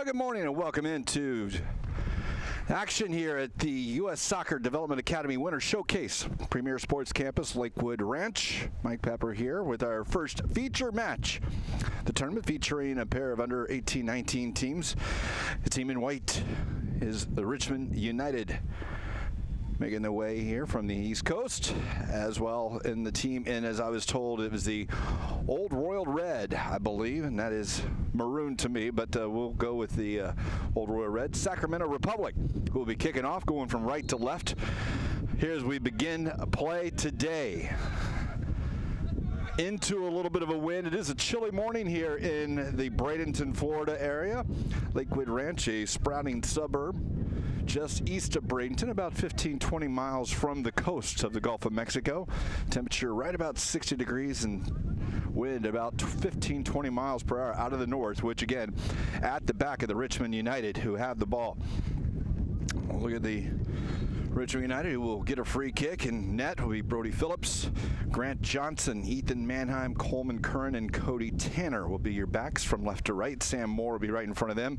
Good morning and welcome into action here at the U.S. Soccer Development Academy Winter Showcase, Premier Sports Campus, Lakewood Ranch. Mike Pepper here with our first feature match. The tournament featuring a pair of under 18-19 teams. The team in white is the Richmond United, making their way here from the East Coast, as well in the team. And as I was told, it was the Old Royal Red, I believe, and that is maroon to me, but we'll go with the Old Royal Red. Sacramento Republic, who will be kicking off, going from right to left. Here as we begin play today. Into a little bit of a wind. It is a chilly morning here in the Bradenton, Florida area. Lakewood Ranch, a sprouting suburb just east of Bradenton, about 15-20 miles from the coast of the Gulf of Mexico. Temperature right about 60 degrees and wind about 15-20 miles per hour out of the north, which again, at the back of the Richmond United, who have the ball. Look at the Richmond United, who will get a free kick, and net will be Brody Phillips, Grant Johnson, Ethan Mannheim, Coleman Curran, and Cody Tanner will be your backs from left to right. Sam Moore will be right in front of them.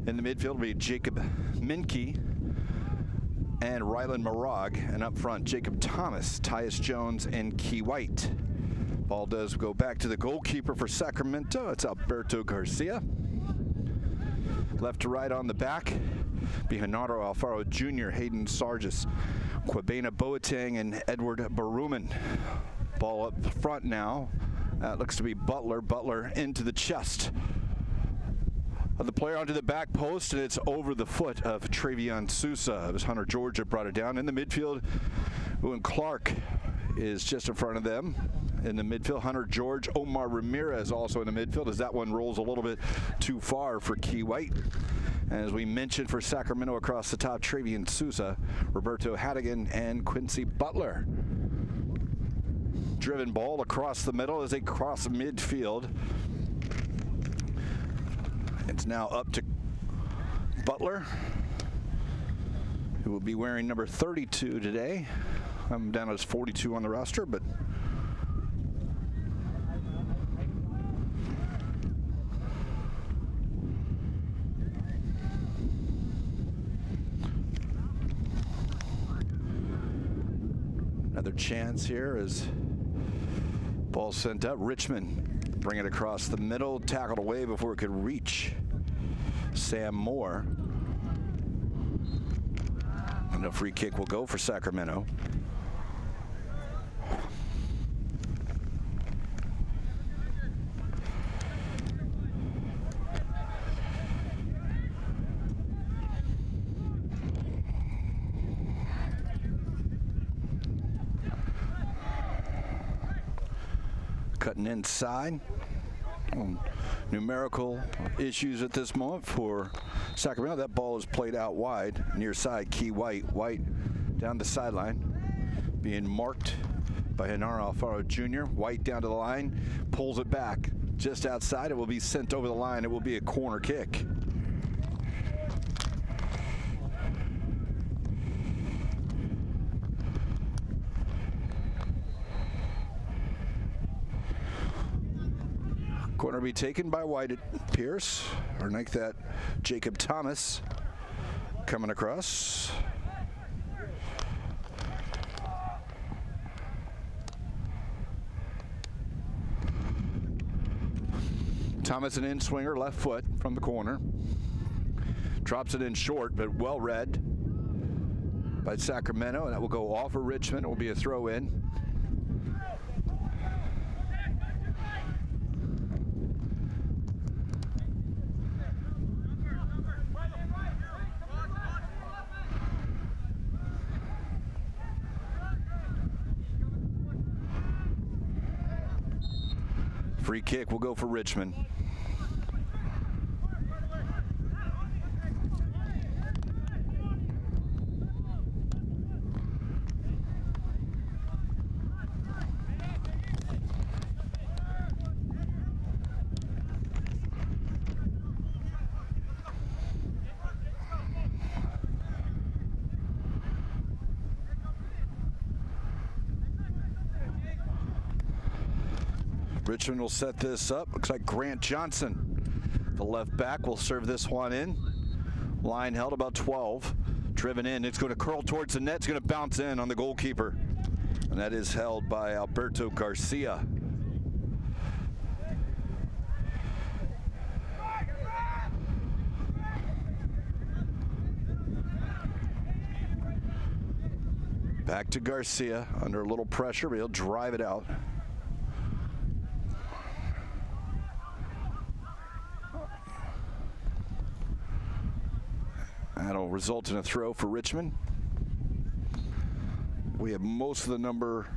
In the midfield will be Jacob Minke and Rylan Marag, and up front Jacob Thomas, Tyus Jones, and Key White. Ball does go back to the goalkeeper for Sacramento. It's Alberto Garcia. Left to right on the back be Hinaro Alfaro Jr., Hayden Sargis, Quabena Boateng, and Edward Baruman. Ball up front now. That looks to be Butler. Butler into the chest of the player onto the back post, and it's over the foot of Travion Sousa. It was Hunter George that brought it down. In the midfield, Owen Clark is just in front of them. In the midfield, Hunter George, Omar Ramirez also in the midfield, as that one rolls a little bit too far for Key White. And as we mentioned, for Sacramento across the top, Travion Sousa, Roberto Hadigan, and Quincy Butler. Driven ball across the middle as they cross midfield. It's now up to Butler, who will be wearing number 32 today. I'm down as 42 on the roster, but another chance here as ball sent up. Richmond bring it across the middle, tackled away before it could reach Sam Moore. And a free kick will go for Sacramento. Cutting inside. Numerical issues at this moment for Sacramento. That ball is played out wide, near side. Key White. White down the sideline, being marked by Hinaro Alfaro Jr. White down to the line, pulls it back just outside. It will be sent over the line. It will be a corner kick. Corner be taken by White at Pierce, or like that, Jacob Thomas coming across. Thomas, an in-swinger, left foot from the corner. Drops it in short, but well read by Sacramento, and that will go off of Richmond. It will be a throw-in. Free kick will go for Richmond. Richmond will set this up. Looks like Grant Johnson The left back will serve this one in. Line held about 12. Driven in. It's going to curl towards the net. It's going to bounce in on the goalkeeper. And that is held by Alberto Garcia. Back to Garcia under a little pressure, but he'll drive it out. That'll result in a throw for Richmond. We have most of the number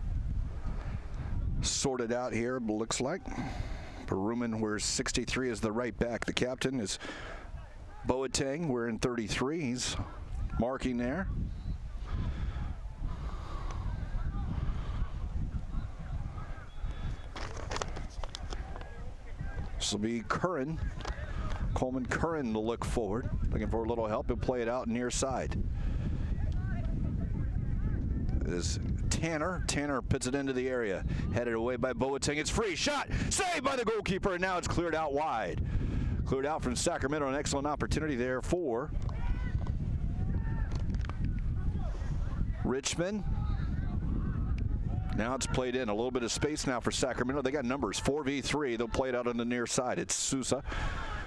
sorted out here, it looks like. Peruman wears 63 as the right back. The captain is Boateng wearing 33. He's marking there. This will be Curran. Coleman Curran to look forward. Looking for a little help. He'll play it out near side. It is Tanner. Tanner puts it into the area. Headed away by Boateng. It's free. Shot. Saved by the goalkeeper. And now it's cleared out wide. Cleared out from Sacramento. An excellent opportunity there for Richmond. Now it's played in. A little bit of space now for Sacramento. They got numbers 4v3. They'll play it out on the near side. It's Sousa.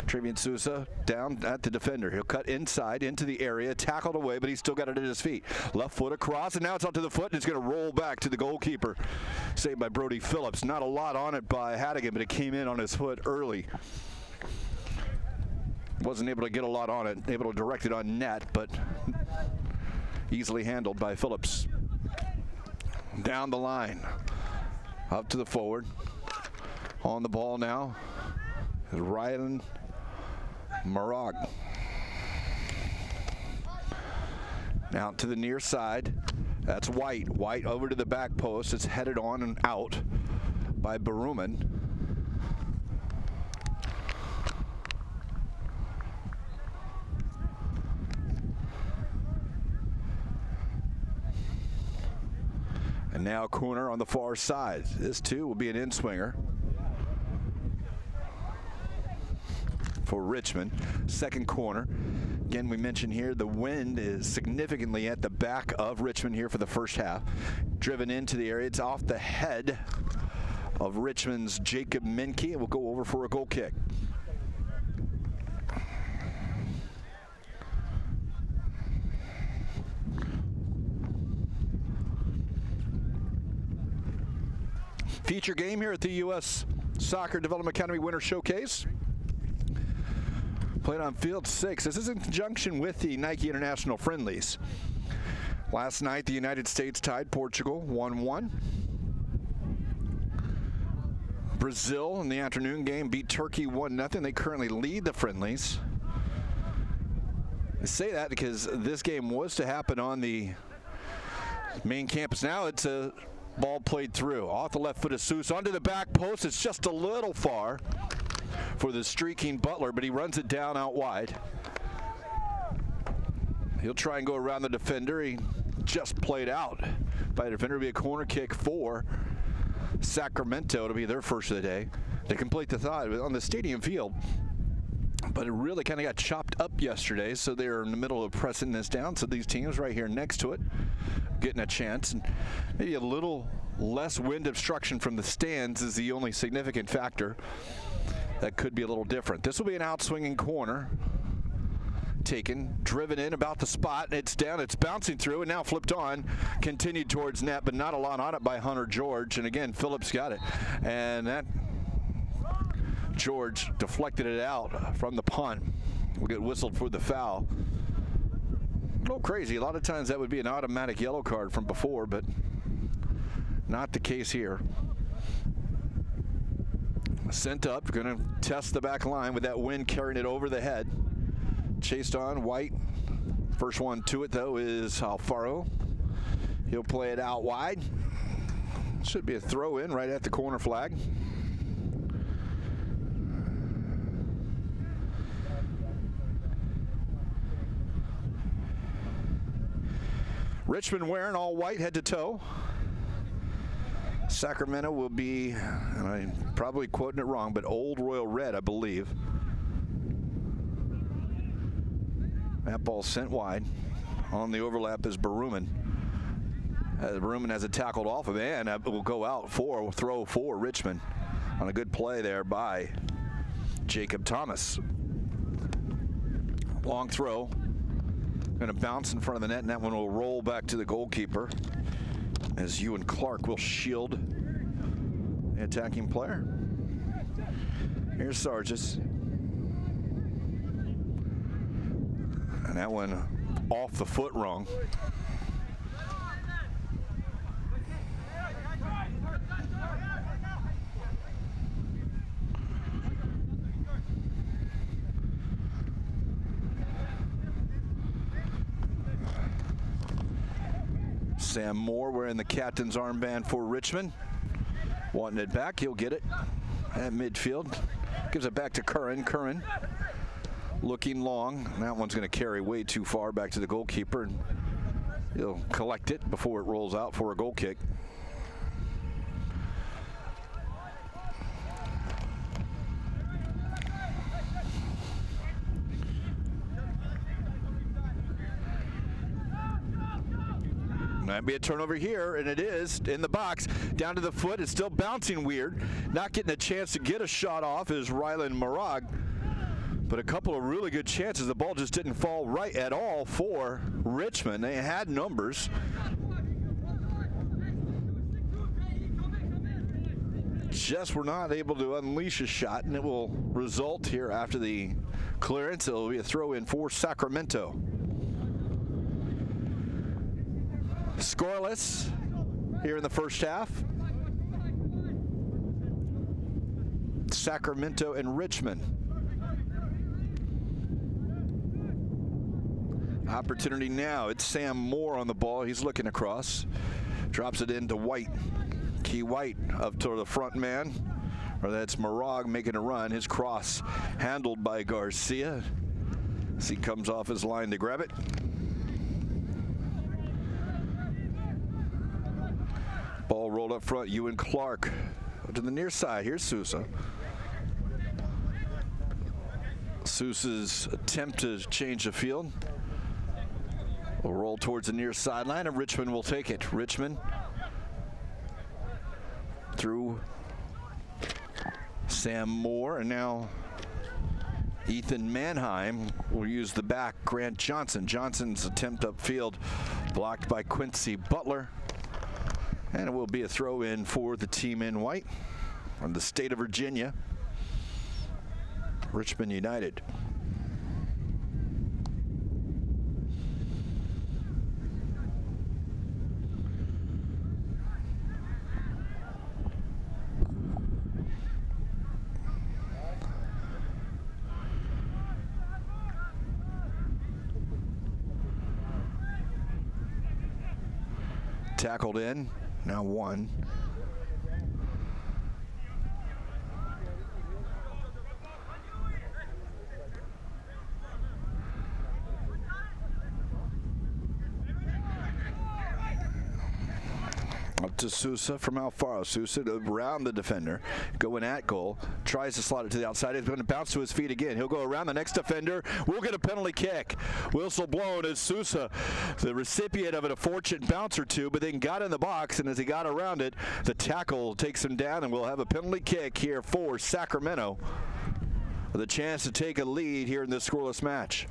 Trevian Sousa down at the defender. He'll cut inside into the area, tackled away, but he's still got it at his feet. Left foot across, and now it's out to the foot, and it's going to roll back to the goalkeeper. Saved by Brody Phillips. Not a lot on it by Haddigan, but it came in on his foot early. Wasn't able to get a lot on it, able to direct it on net, but easily handled by Phillips. Down the line, up to the forward. On the ball now is Ryan Marag. Now to the near side. That's White. White over to the back post. It's headed on and out by Baruman. And now corner on the far side. This too will be an in-swinger for Richmond. Second corner. Again, we mentioned here the wind is significantly at the back of Richmond here for the first half. Driven into the area. It's off the head of Richmond's Jacob Minke. It will go over for a goal kick. Feature game here at the U.S. Soccer Development Academy Winter Showcase. Played on field 6. This is in conjunction with the Nike International Friendlies. Last night, the United States tied Portugal 1-1. Brazil in the afternoon game beat Turkey 1-0. They currently lead the friendlies. I say that because this game was to happen on the main campus. Now it's a ball played through. Off the left foot of Sousa onto the back post. It's just a little far for the streaking Butler, but he runs it down out wide. He'll try and go around the defender. He just played out by the defender. It'll be a corner kick for Sacramento. It'll be their first of the day. They complete the thought on the stadium field, but it really kind of got chopped up yesterday, so they're in the middle of pressing this down. So these teams right here next to it getting a chance, and maybe a little less wind obstruction from the stands is the only significant factor that could be a little different. This will be an out-swinging corner. Taken, driven in about the spot. It's down, it's bouncing through, and now flipped on. Continued towards net, but not a lot on it by Hunter George. And again, Phillips got it. And that George deflected it out from the punt. We'll get whistled for the foul. A little crazy. A lot of times that would be an automatic yellow card from before, but not the case here. Sent up, going to test the back line with that wind carrying it over the head. Chased on, White. First one to it, though, is Alfaro. He'll play it out wide. Should be a throw in right at the corner flag. Richmond wearing all white head to toe. Sacramento will be, and I'm probably quoting it wrong, but Old Royal Red, I believe. That ball sent wide. On the overlap is Baruman. Baruman has it tackled off of, and it will go out for throw for Richmond on a good play there by Jacob Thomas. Long throw. Going to bounce in front of the net, and that one will roll back to the goalkeeper as Ewan Clark will shield the attacking player. Here's Sargis. And that one off the foot wrong. Sam Moore wearing the captain's armband for Richmond. Wanting it back, he'll get it at midfield. Gives it back to Curran. Curran looking long. That one's going to carry way too far back to the goalkeeper, and he'll collect it before it rolls out for a goal kick. Might be a turnover here, and it is in the box. Down to the foot. It's still bouncing weird. Not getting a chance to get a shot off is Rylan Marag. But a couple of really good chances. The ball just didn't fall right at all for Richmond. They had numbers. Just were not able to unleash a shot, and it will result here after the clearance. It will be a throw in for Sacramento. Scoreless here in the first half. Sacramento and Richmond. Opportunity now. It's Sam Moore on the ball. He's looking across. Drops it into White. Key White up to the front man. Or that's Marag making a run. His cross handled by Garcia as he comes off his line to grab it. Ball rolled up front. Ewan Clark to the near side. Here's Sousa. Sousa's attempt to change the field will roll towards the near sideline, and Richmond will take it. Richmond through Sam Moore, and now Ethan Mannheim will use the back. Grant Johnson. Johnson's attempt upfield blocked by Quincy Butler. And it will be a throw in for the team in white from the state of Virginia, Richmond United. Tackled in. Now one. Up to Sousa from Alfaro. Sousa around the defender, going at goal, tries to slot it to the outside. He's going to bounce to his feet again. He'll go around the next defender. We'll get a penalty kick. Whistle blown as Sousa, the recipient of it, a fortunate bounce or two, but then got in the box, and as he got around it, the tackle takes him down, and we'll have a penalty kick here for Sacramento with a chance to take a lead here in this scoreless match.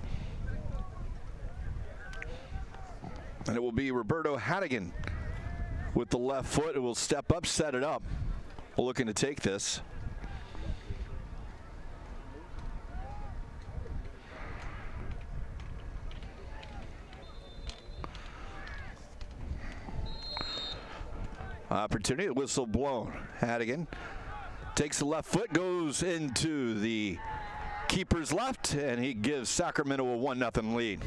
And it will be Roberto Hannigan with the left foot. It will step up, set it up. We're looking to take this. Opportunity, whistle blown. Hannigan takes the left foot, goes into the keeper's left, and he gives Sacramento a 1-0 lead.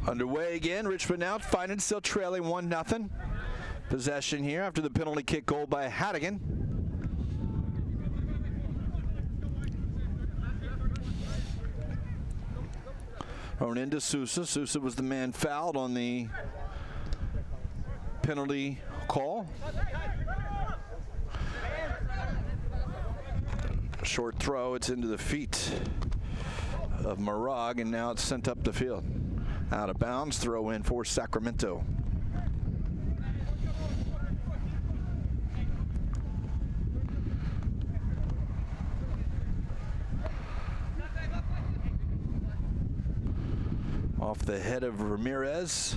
Underway again. Richmond now finding still trailing 1-0. Possession here after the penalty kick goal by Hattigan. Thrown into Sousa. Sousa was the man fouled on the penalty call. Short throw. It's into the feet of Marag, and now it's sent up the field. Out of bounds. Throw in for Sacramento. Off the head of Ramirez.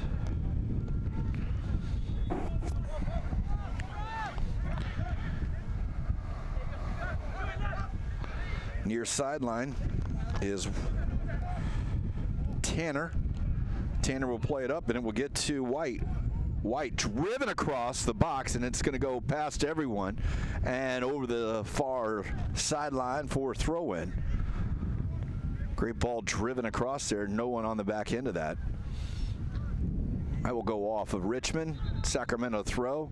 Near sideline is Tanner. Tanner will play it up, and it will get to White. White driven across the box, and it's going to go past everyone and over the far sideline for a throw-in. Great ball driven across there. No one on the back end of that. That will go off of Richmond. Sacramento throw.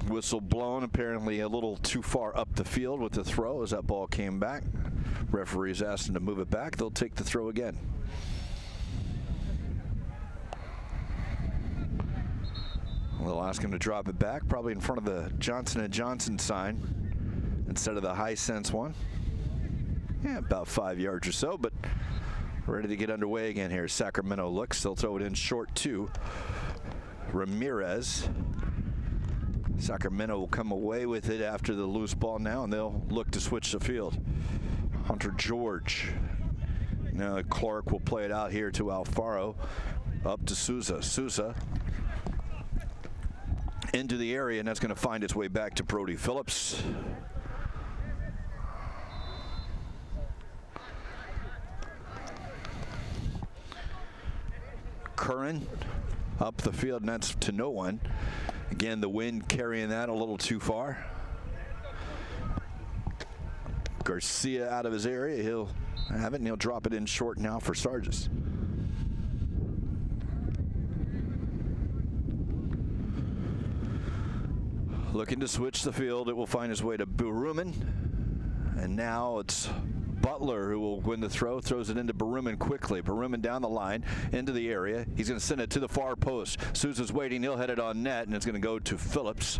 Whistle blown, apparently a little too far up the field with the throw as that ball came back. Referees asked them to move it back. They'll take the throw again. They'll ask him to drop it back, probably in front of the Johnson & Johnson sign instead of the Hisense one. Yeah, about 5 yards or so, but ready to get underway again here. Sacramento looks. They'll throw it in short to Ramirez. Sacramento will come away with it after the loose ball now, and they'll look to switch the field. Hunter George. Now Clark will play it out here to Alfaro. Up to Sousa. Sousa into the area, and that's going to find its way back to Brody Phillips. Curran up the field, and that's to no one. Again, the wind carrying that a little too far. Garcia out of his area. He'll have it, and he'll drop it in short now for Sargis. Looking to switch the field. It will find its way to Buruman. And now it's Butler who will win the throw. Throws it into Buruman quickly. Buruman down the line into the area. He's going to send it to the far post. Sousa's waiting. He'll head it on net, and it's going to go to Phillips.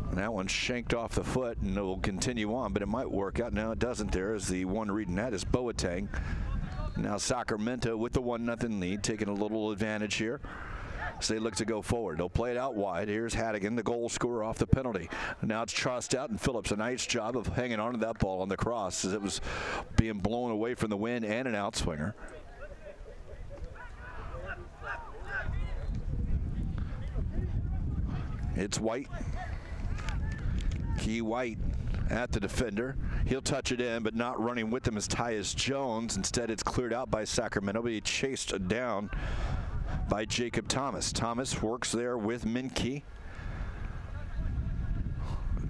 And that one shanked off the foot, and it will continue on, but it might work out. No, it doesn't. There is the one reading that is Boateng. Now Sacramento with the 1-0 lead, taking a little advantage here. So they look to go forward. They'll play it out wide. Here's Hattigan, the goal scorer off the penalty. Now it's tossed out, and Phillips, a nice job of hanging on to that ball on the cross as it was being blown away from the wind and an outswinger. It's White. Key White at the defender. He'll touch it in, but not running with him is Tyus Jones. Instead, it's cleared out by Sacramento, but he chased down by Jacob Thomas. Thomas works there with Minke.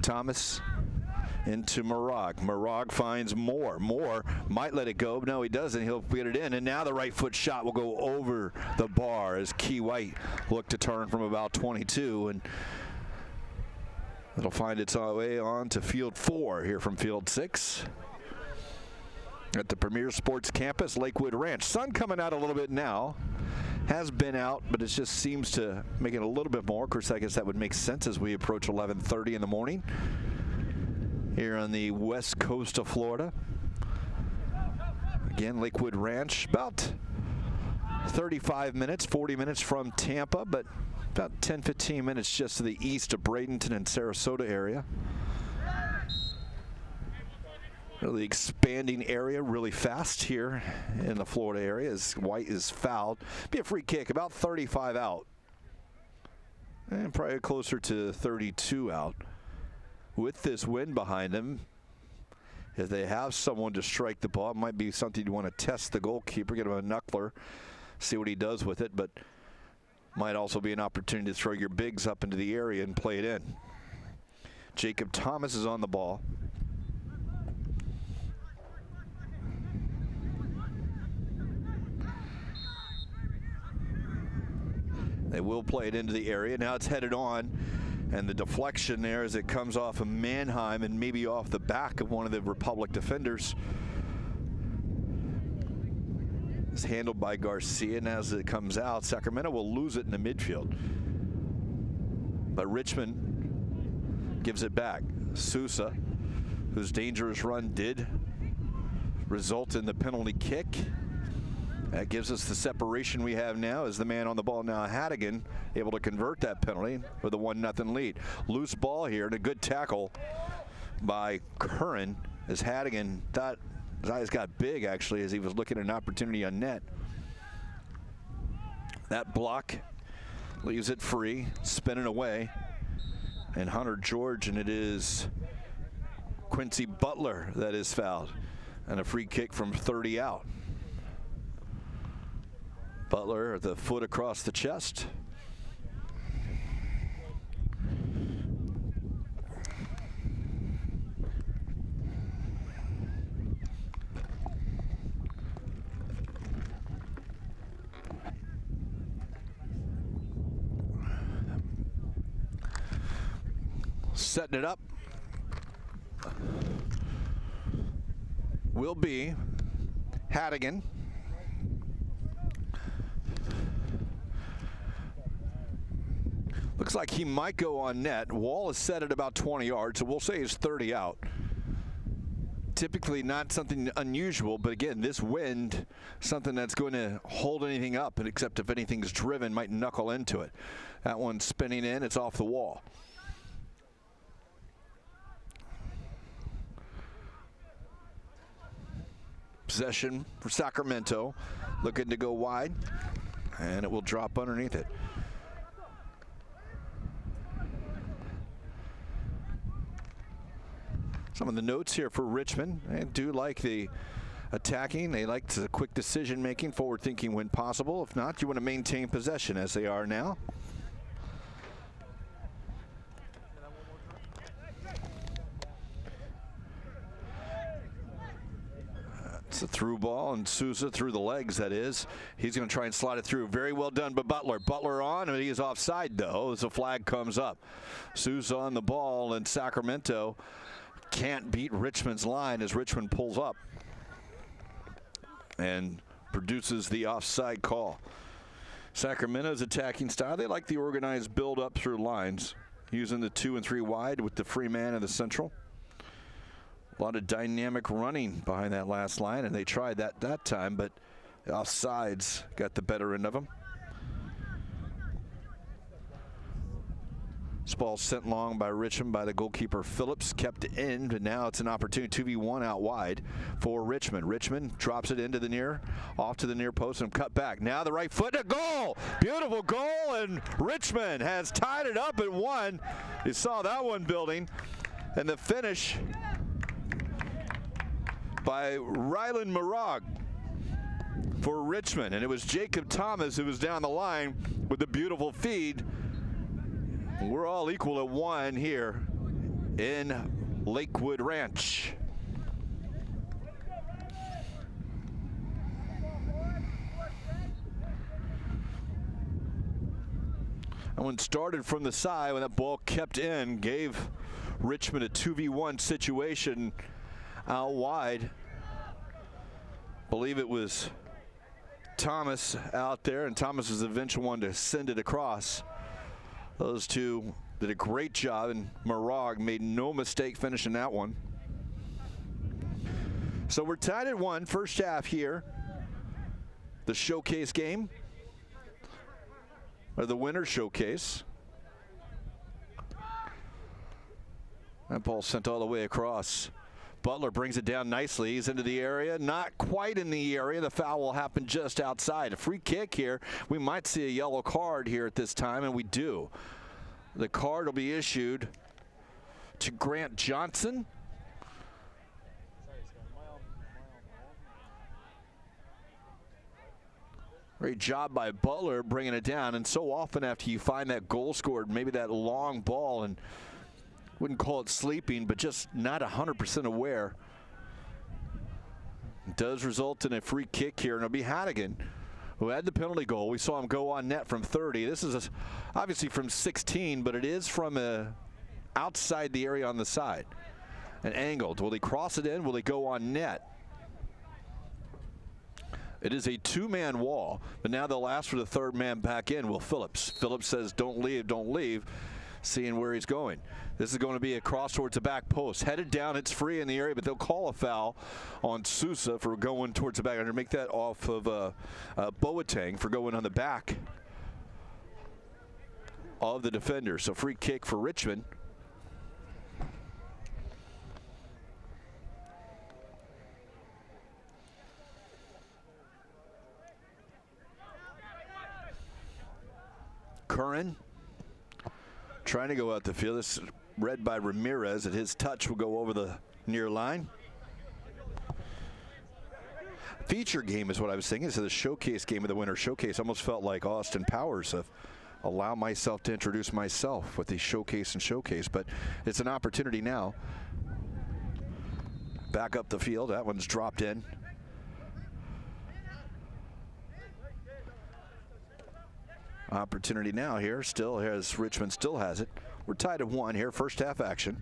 Thomas into Marag. Marag finds Moore. Moore might let it go. No, he doesn't. He'll get it in, and now the right foot shot will go over the bar as Key White looked to turn from about 22, and it'll find its way on to field 4 here from field 6 at the Premier Sports Campus, Lakewood Ranch. Sun coming out a little bit now. Has been out, but it just seems to make it a little bit more. Of course, I guess that would make sense as we approach 11:30 in the morning here on the west coast of Florida. Again, Lakewood Ranch, about 35 minutes, 40 minutes from Tampa, but about 10-15 minutes just to the east of Bradenton and Sarasota area. Really expanding area really fast here in the Florida area as White is fouled. Be a free kick, about 35 out. And probably closer to 32 out. With this wind behind them, if they have someone to strike the ball, it might be something you want to test the goalkeeper, get him a knuckler, see what he does with it, but might also be an opportunity to throw your bigs up into the area and play it in. Jacob Thomas is on the ball. They will play it into the area. Now it's headed on, and the deflection there as it comes off of Mannheim and maybe off the back of one of the Republic defenders. It's handled by Garcia, and as it comes out, Sacramento will lose it in the midfield. But Richmond gives it back. Sousa, whose dangerous run did result in the penalty kick. That gives us the separation we have now as the man on the ball now, Hadigan, able to convert that penalty with a 1-0 lead. Loose ball here and a good tackle by Curran as Hadigan thought his eyes got big actually as he was looking at an opportunity on net. That block leaves it free, spinning away. And Hunter George, and it is Quincy Butler that is fouled. And a free kick from 30 out. Butler at the foot across the chest. Setting it up will be Hadigan. Looks like he might go on net. Wall is set at about 20 yards, so we'll say he's 30 out. Typically not something unusual, but again, this wind, something that's going to hold anything up, except if anything's driven, might knuckle into it. That one's spinning in, it's off the wall. Possession for Sacramento, looking to go wide, and it will drop underneath it. Some of the notes here for Richmond. They do like the attacking. They like the quick decision making, forward thinking when possible. If not, you want to maintain possession as they are now. It's a through ball, and Sousa through the legs, that is. He's going to try and slide it through. Very well done by Butler. Butler on, and he is offside, though, as the flag comes up. Sousa on the ball, and Sacramento can't beat Richmond's line as Richmond pulls up and produces the offside call. Sacramento's attacking style, they like the organized build up through lines, using the 2 and 3 wide with the free man in the central. A lot of dynamic running behind that last line, and they tried that time, but the offsides got the better end of them. This ball sent long by Richmond by the goalkeeper Phillips, kept in, but now it's an opportunity 2v1 out wide for Richmond. Richmond drops it into the near, off to the near post and cut back. Now the right foot, a goal! Beautiful goal, and Richmond has tied it up at 1. You saw that one building, and the finish by Rylan Marag for Richmond, and it was Jacob Thomas who was down the line with the beautiful feed. We're all equal at 1 here in Lakewood Ranch. That one started from the side when that ball kept in, gave Richmond a 2v1 situation out wide. Believe it was Thomas out there, and Thomas was the eventual one to send it across. Those two did a great job, and Marag made no mistake finishing that one. So we're tied at 1, first half here. The showcase game, or the winner showcase. That ball sent all the way across. Butler brings it down nicely. He's into the area. Not quite in the area. The foul will happen just outside. A free kick here. We might see a yellow card here at this time, and we do. The card will be issued to Grant Johnson. Great job by Butler bringing it down. And so often after you find that goal scored, maybe that long ball, and wouldn't call it sleeping, but just not 100% aware. It does result in a free kick here, and it'll be Hannigan who had the penalty goal. We saw him go on net from 30. This is obviously from 16, but it is from outside the area on the side. And angled. Will he cross it in? Will he go on net? It is a two-man wall, but now they'll ask for the third man back in. Will Phillips. Phillips says, don't leave, don't leave, seeing where he's going. This is going to be a cross towards the back post. Headed down, it's free in the area, but they'll call a foul on Sousa for going towards the back. I'm going to make that off of Boateng for going on the back of the defender. So free kick for Richmond. Curran trying to go out the field. This is read by Ramirez, and his touch will go over the near line. Feature game is what I was thinking. So the showcase game of the winter showcase almost felt like Austin Powers of allow myself to introduce myself with the showcase and showcase, but it's an opportunity now. Back up the field. That one's dropped in. Opportunity now here. Still has Richmond still has it. We're tied at 1 here. First half action.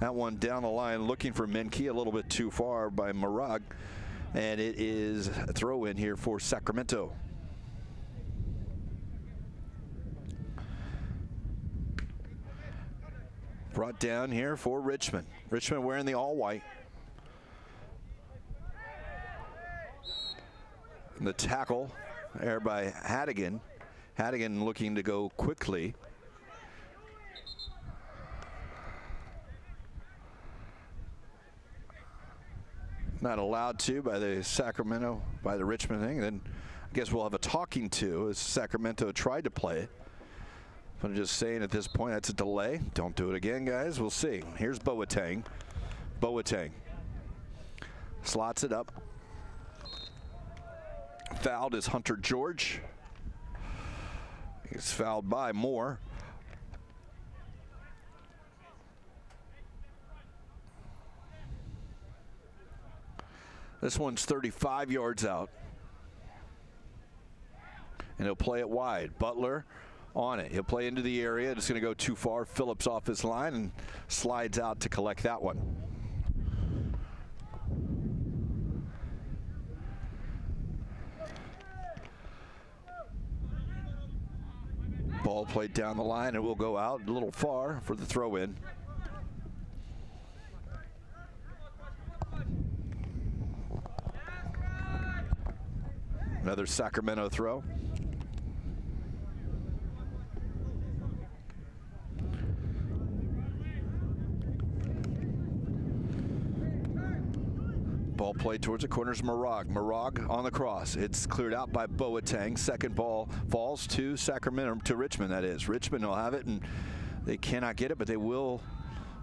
That one down the line looking for Menke, a little bit too far by Marag. And it is a throw in here for Sacramento. Brought down here for Richmond. Richmond wearing the all white. And the tackle there by Hannigan. Hannigan looking to go quickly. Not allowed to by the Sacramento, by the Richmond thing. Then I guess we'll have a talking to as Sacramento tried to play it. But I'm just saying at this point that's a delay. Don't do it again, guys. We'll see. Here's Boateng. Boateng slots it up. Fouled is Hunter George. He's fouled by Moore. This one's 35 yards out. And he'll play it wide. Butler on it. He'll play into the area. It's going to go too far. Phillips off his line and slides out to collect that one. Ball played down the line. It will go out a little far for the throw in. Another Sacramento throw. Ball played towards the corners. Marag. Marag on the cross. It's cleared out by Boateng. Second ball falls to Sacramento, to Richmond, that is. Richmond will have it, and they cannot get it, but they will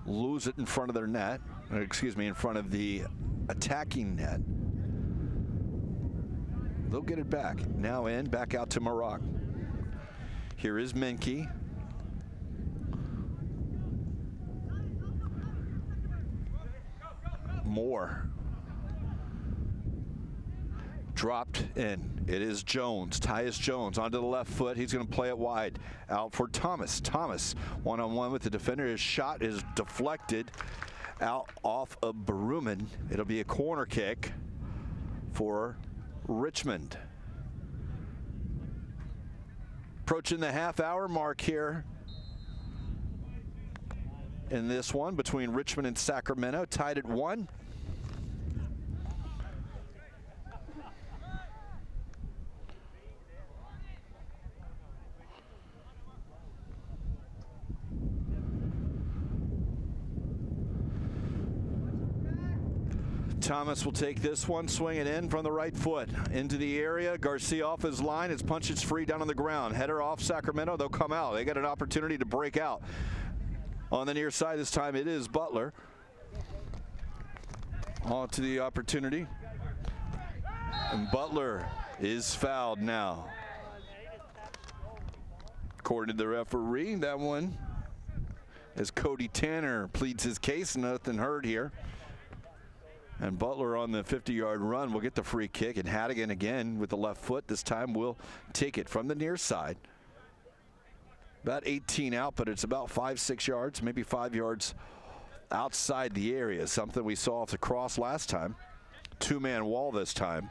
lose it in front of their net. Or excuse me, in front of the attacking net. They'll get it back. Now in, back out to Marag. Here is Menke. Moore. Dropped in. It is Jones. Tyus Jones onto the left foot. He's going to play it wide. Out for Thomas. Thomas one-on-one with the defender. His shot is deflected out off of Baruman. It'll be a corner kick for Richmond. Approaching the half-hour mark here in this one between Richmond and Sacramento. Tied at 1. Thomas will take this one, swing it in from the right foot into the area. Garcia off his line. His punch is free down on the ground. Header off Sacramento. They'll come out. They got an opportunity to break out. On the near side this time, it is Butler. On to the opportunity. And Butler is fouled now. According to the referee, that one as Cody Tanner pleads his case. Nothing heard here. And Butler on the 50-yard run will get the free kick, and Hattigan again with the left foot. This time will take it from the near side. About 18 out, but it's about 5-6 yards, maybe 5 yards outside the area. Something we saw off the cross last time. Two-man wall this time.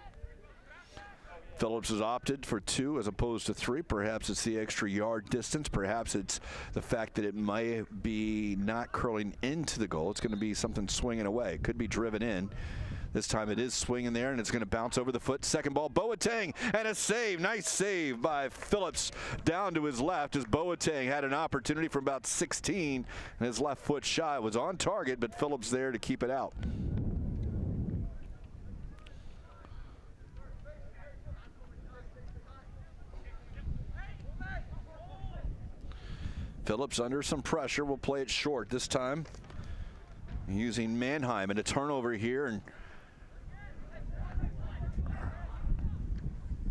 Phillips has opted for 2 as opposed to 3. Perhaps it's the extra yard distance. Perhaps it's the fact that it might be not curling into the goal. It's going to be something swinging away. It could be driven in. This time it is swinging there, and it's going to bounce over the foot. Second ball, Boateng, and a save. Nice save by Phillips down to his left as Boateng had an opportunity from about 16, and his left foot shot was on target, but Phillips there to keep it out. Phillips under some pressure will play it short this time, using Mannheim, and a turnover here, and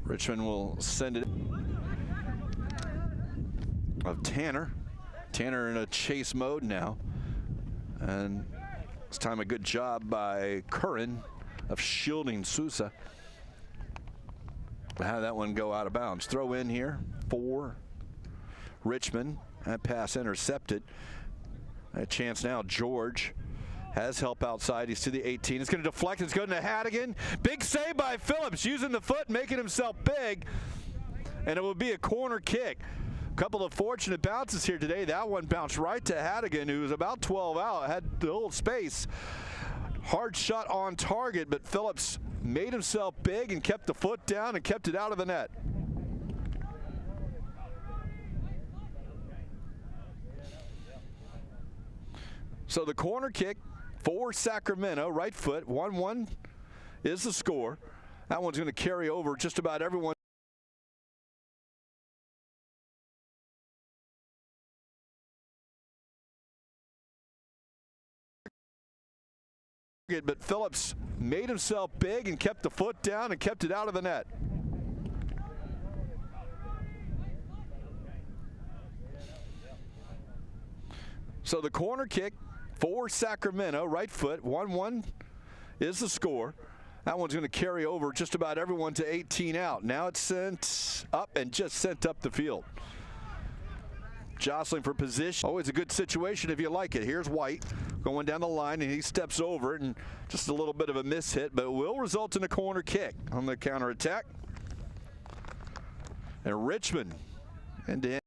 Richmond will send it of Tanner. Tanner in a chase mode now, and this time a good job by Curran of shielding Sousa to have that one go out of bounds. Throw in here for Richmond. That pass intercepted. A chance now. George has help outside. He's to the 18. It's going to deflect. It's going to Hattigan. Big save by Phillips, using the foot, making himself big. And it will be a corner kick. A couple of fortunate bounces here today. That one bounced right to Hattigan, who was about 12 out, had the little space. Hard shot on target, but Phillips made himself big and kept the foot down and kept it out of the net. So the corner kick for Sacramento, right foot, 1-1 is the score. That one's going to carry over just about everyone. But Phillips made himself big and kept the foot down and kept it out of the net. So the corner kick for Sacramento, right foot, 1-1 is the score. That one's going to carry over just about everyone to 18 out. Now it's sent up and just sent up the field. Jostling for position. Always a good situation if you like it. Here's White going down the line, and he steps over it, and just a little bit of a miss hit, but it will result in a corner kick on the counterattack. And Richmond end to end.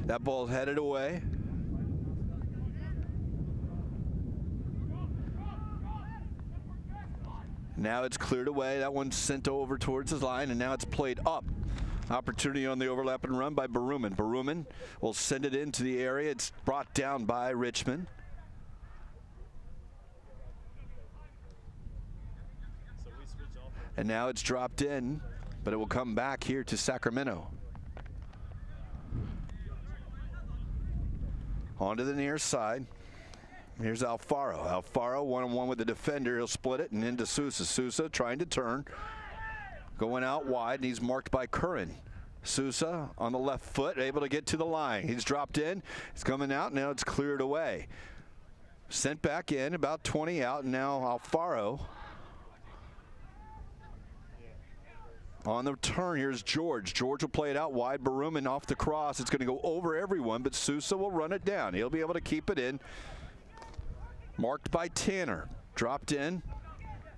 That ball headed away. Now it's cleared away. That one's sent over towards his line, and now it's played up. Opportunity on the overlap and run by Baruman. Baruman will send it into the area. It's brought down by Richmond. And now it's dropped in, but it will come back here to Sacramento. Onto the near side. Here's Alfaro. Alfaro one-on-one with the defender. He'll split it and into Sousa. Sousa trying to turn. Going out wide, and he's marked by Curran. Sousa on the left foot, able to get to the line. He's dropped in. It's coming out. Now it's cleared away. Sent back in, about 20 out, and now Alfaro. On the turn, here's George. George will play it out wide. Baruman off the cross. It's going to go over everyone, but Sousa will run it down. He'll be able to keep it in. Marked by Tanner. Dropped in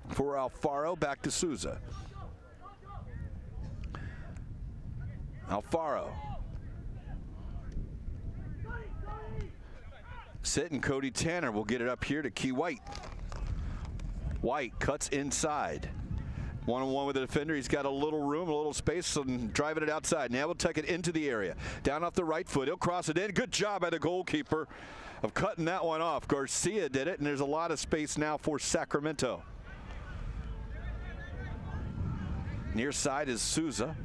for Alfaro. Back to Sousa. Alfaro. Sitting Cody Tanner will get it up here to Key White. White cuts inside. One-on-one with the defender. He's got a little room, a little space, and driving it outside. Now we'll take it into the area. Down off the right foot. He'll cross it in. Good job by the goalkeeper of cutting that one off. Garcia did it, and there's a lot of space now for Sacramento. Near side is Sousa.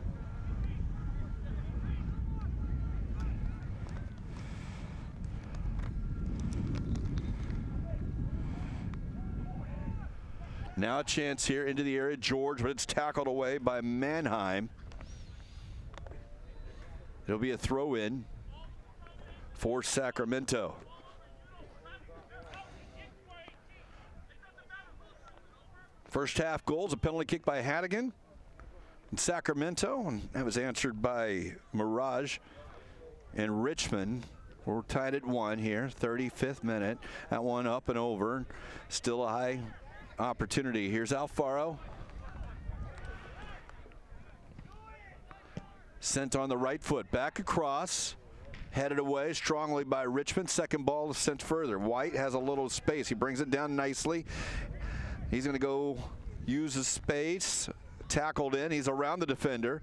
Now a chance here into the area. George, but it's tackled away by Mannheim. It'll be a throw in for Sacramento. First half goals, a penalty kick by Hannigan in Sacramento, and that was answered by Mirage and Richmond. We're tied at 1 here, 35th minute. That one up and over. Still a high opportunity. Here's Alfaro. Sent on the right foot, back across. Headed away strongly by Richmond. Second ball is sent further. White has a little space. He brings it down nicely. He's going to go use his space. Tackled in. He's around the defender.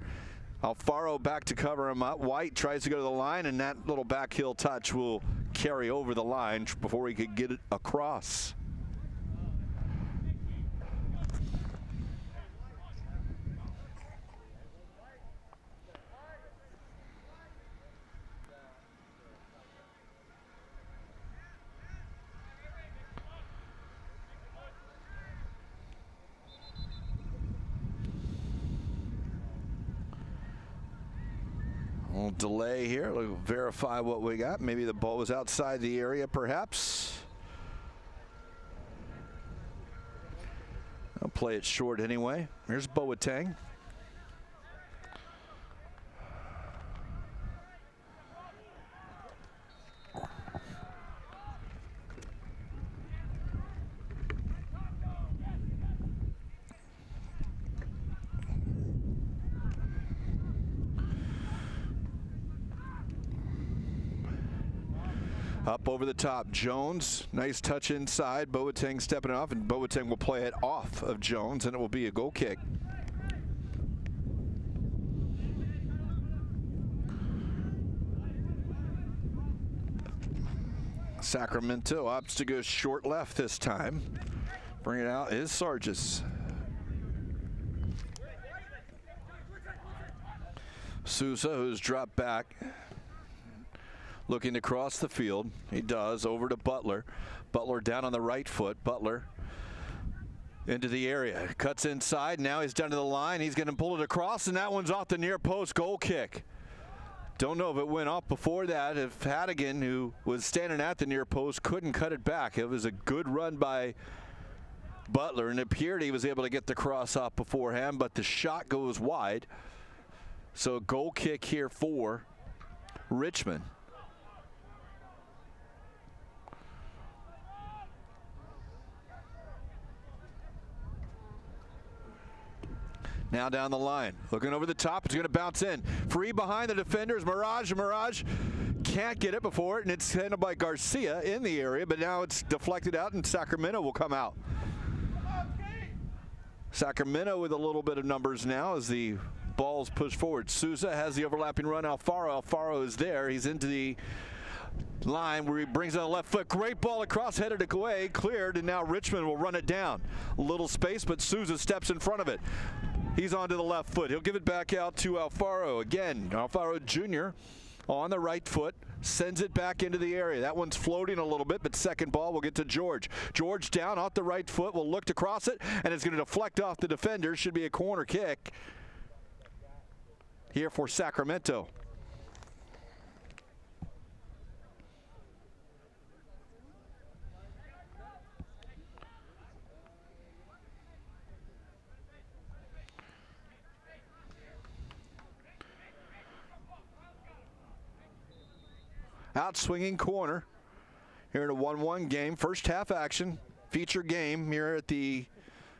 Alfaro back to cover him up. White tries to go to the line, and that little back heel touch will carry over the line before he could get it across. We'll delay here. We'll verify what we got. Maybe the ball was outside the area, perhaps. I'll play it short anyway. Here's Boateng. Up over the top, Jones, nice touch inside. Boateng stepping off, and Boateng will play it off of Jones, and it will be a goal kick. Sacramento opts to go short left this time. Bring it out is Sargis. Sousa, who's dropped back. Looking to cross the field. He does. Over to Butler. Butler down on the right foot. Butler into the area. Cuts inside. Now he's down to the line. He's going to pull it across, and that one's off the near post. Goal kick. Don't know if it went off before that. If Hannigan, who was standing at the near post, couldn't cut it back. It was a good run by Butler, and it appeared he was able to get the cross off beforehand, but the shot goes wide. So a goal kick here for Richmond. Now down the line, looking over the top, it's going to bounce in. Free behind the defenders, Mirage. Mirage can't get it before it, and it's handled by Garcia in the area, but now it's deflected out, and Sacramento will come out. Sacramento with a little bit of numbers now as the ball's pushed forward. Sousa has the overlapping run. Alfaro is there. He's into the line where he brings it on the left foot. Great ball across, headed away, cleared, and now Richmond will run it down. A little space, but Sousa steps in front of it. He's onto the left foot. He'll give it back out to Alfaro. Again, Alfaro Jr. on the right foot, sends it back into the area. That one's floating a little bit, but second ball will get to George. George down off the right foot, will look to cross it, and it's going to deflect off the defender. Should be a corner kick here for Sacramento. Out swinging corner here in a 1-1 game. First half action. Feature game here at the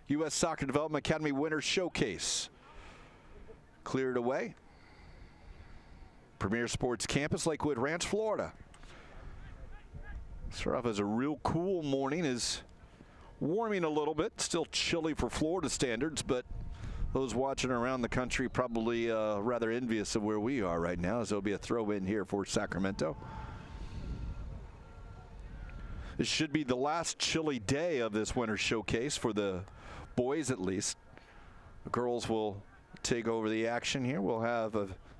U.S. Soccer Development Academy Winter Showcase. Cleared away. Premier Sports Campus, Lakewood Ranch, Florida. Start off as a real cool morning. Is warming a little bit. Still chilly for Florida standards, but those watching around the country probably rather envious of where we are right now, as there'll be a throw in here for Sacramento. This should be the last chilly day of this winter showcase for the boys, at least. The girls will take over the action here. We'll have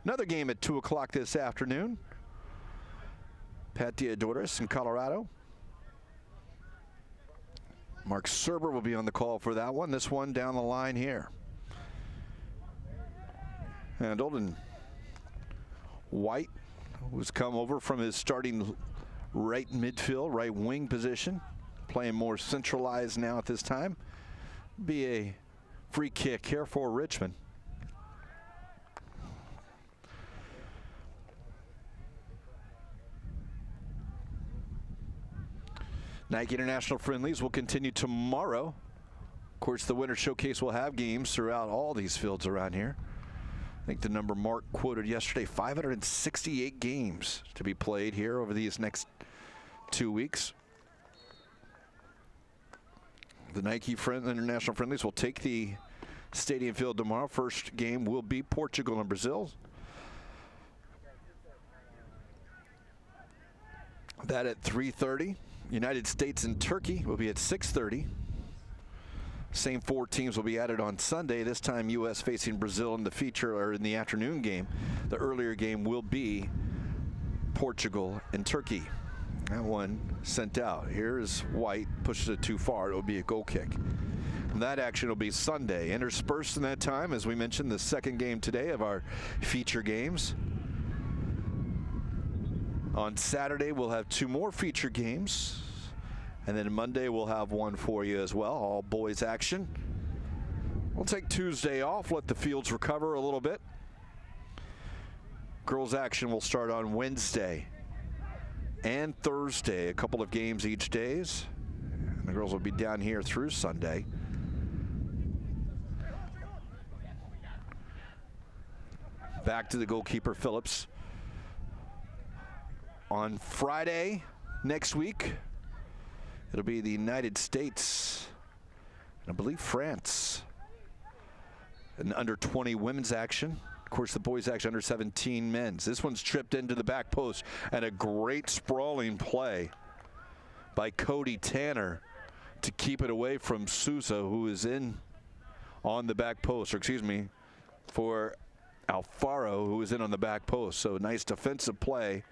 another game at 2 o'clock this afternoon. Pat Diodorus in Colorado. Mark Serber will be on the call for that one. This one down the line here. Handled, and White, who's come over from his starting right midfield, right wing position, playing more centralized now at this time. Be a free kick here for Richmond. Nike International Friendlies will continue tomorrow. Of course, the Winter Showcase will have games throughout all these fields around here. I think the number Mark quoted yesterday, 568 games to be played here over these next 2 weeks. The Nike International Friendlies will take the stadium field tomorrow. First game will be Portugal and Brazil. That at 3:30. United States and Turkey will be at 6:30. Same 4 teams will be added on Sunday. This time U.S. facing Brazil in the feature, or in the afternoon game. The earlier game will be Portugal and Turkey. That one sent out. Here's White, pushes it too far. It will be a goal kick. And that action will be Sunday. Interspersed in that time, as we mentioned, the second game today of our feature games. On Saturday, we'll have 2 more feature games. And then Monday, we'll have one for you as well, all boys action. We'll take Tuesday off, let the fields recover a little bit. Girls action will start on Wednesday and Thursday, a couple of games each days. And the girls will be down here through Sunday. Back to the goalkeeper, Phillips. On Friday next week, it'll be the United States, and I believe France. An under-20 women's action. Of course, the boys action under 17 men's. This one's tripped into the back post, and a great sprawling play by Cody Tanner to keep it away from Sousa, who is in on the back post, or excuse me, for Alfaro, who is in on the back post. So nice defensive play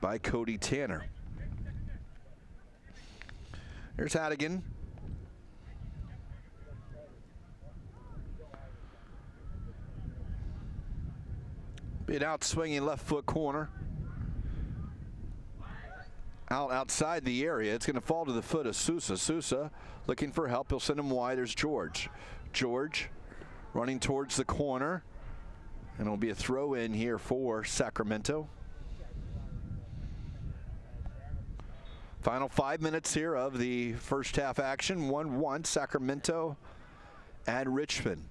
by Cody Tanner. Here's Hattigan. Be an out swinging left foot corner. Outside the area. It's going to fall to the foot of Sousa. Sousa looking for help. He'll send him wide. There's George. George running towards the corner. And it'll be a throw in here for Sacramento. Final 5 minutes here of the first half action. 1-1 Sacramento and Richmond.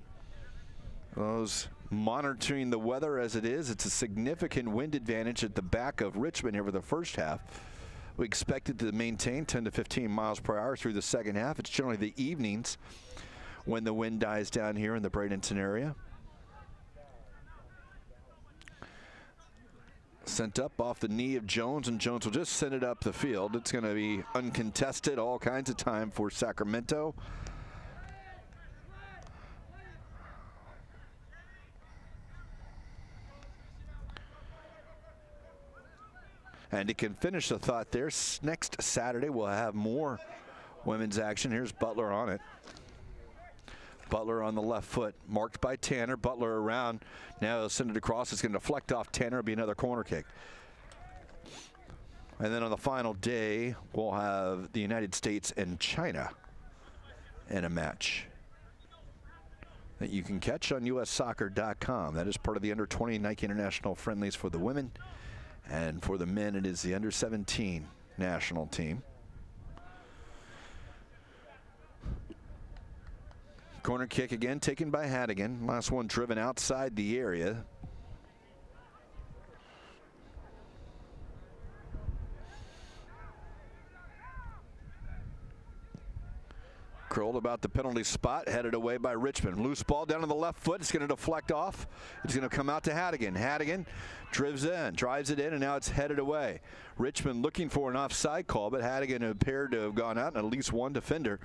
Those monitoring the weather as it is. It's a significant wind advantage at the back of Richmond here for the first half. We expect it to maintain 10 to 15 miles per hour through the second half. It's generally the evenings when the wind dies down here in the Bradenton area. Sent up off the knee of Jones, and Jones will just send it up the field. It's going to be uncontested, all kinds of time for Sacramento. And he can finish the thought there. Next Saturday, we'll have more women's action. Here's Butler on it. Butler on the left foot, marked by Tanner. Butler around. Now he'll send it across. It's going to deflect off Tanner. It'll be another corner kick. And then on the final day, we'll have the United States and China in a match that you can catch on ussoccer.com. That is part of the under-20 Nike International Friendlies for the women. And for the men, it is the under-17 national team. Corner kick again taken by Hattigan. Last one driven outside the area. Curled about the penalty spot, headed away by Richmond. Loose ball down on the left foot. It's going to deflect off. It's going to come out to Hattigan. Hattigan drives it in, and now it's headed away. Richmond looking for an offside call, but Hattigan appeared to have gone out, and at least one defender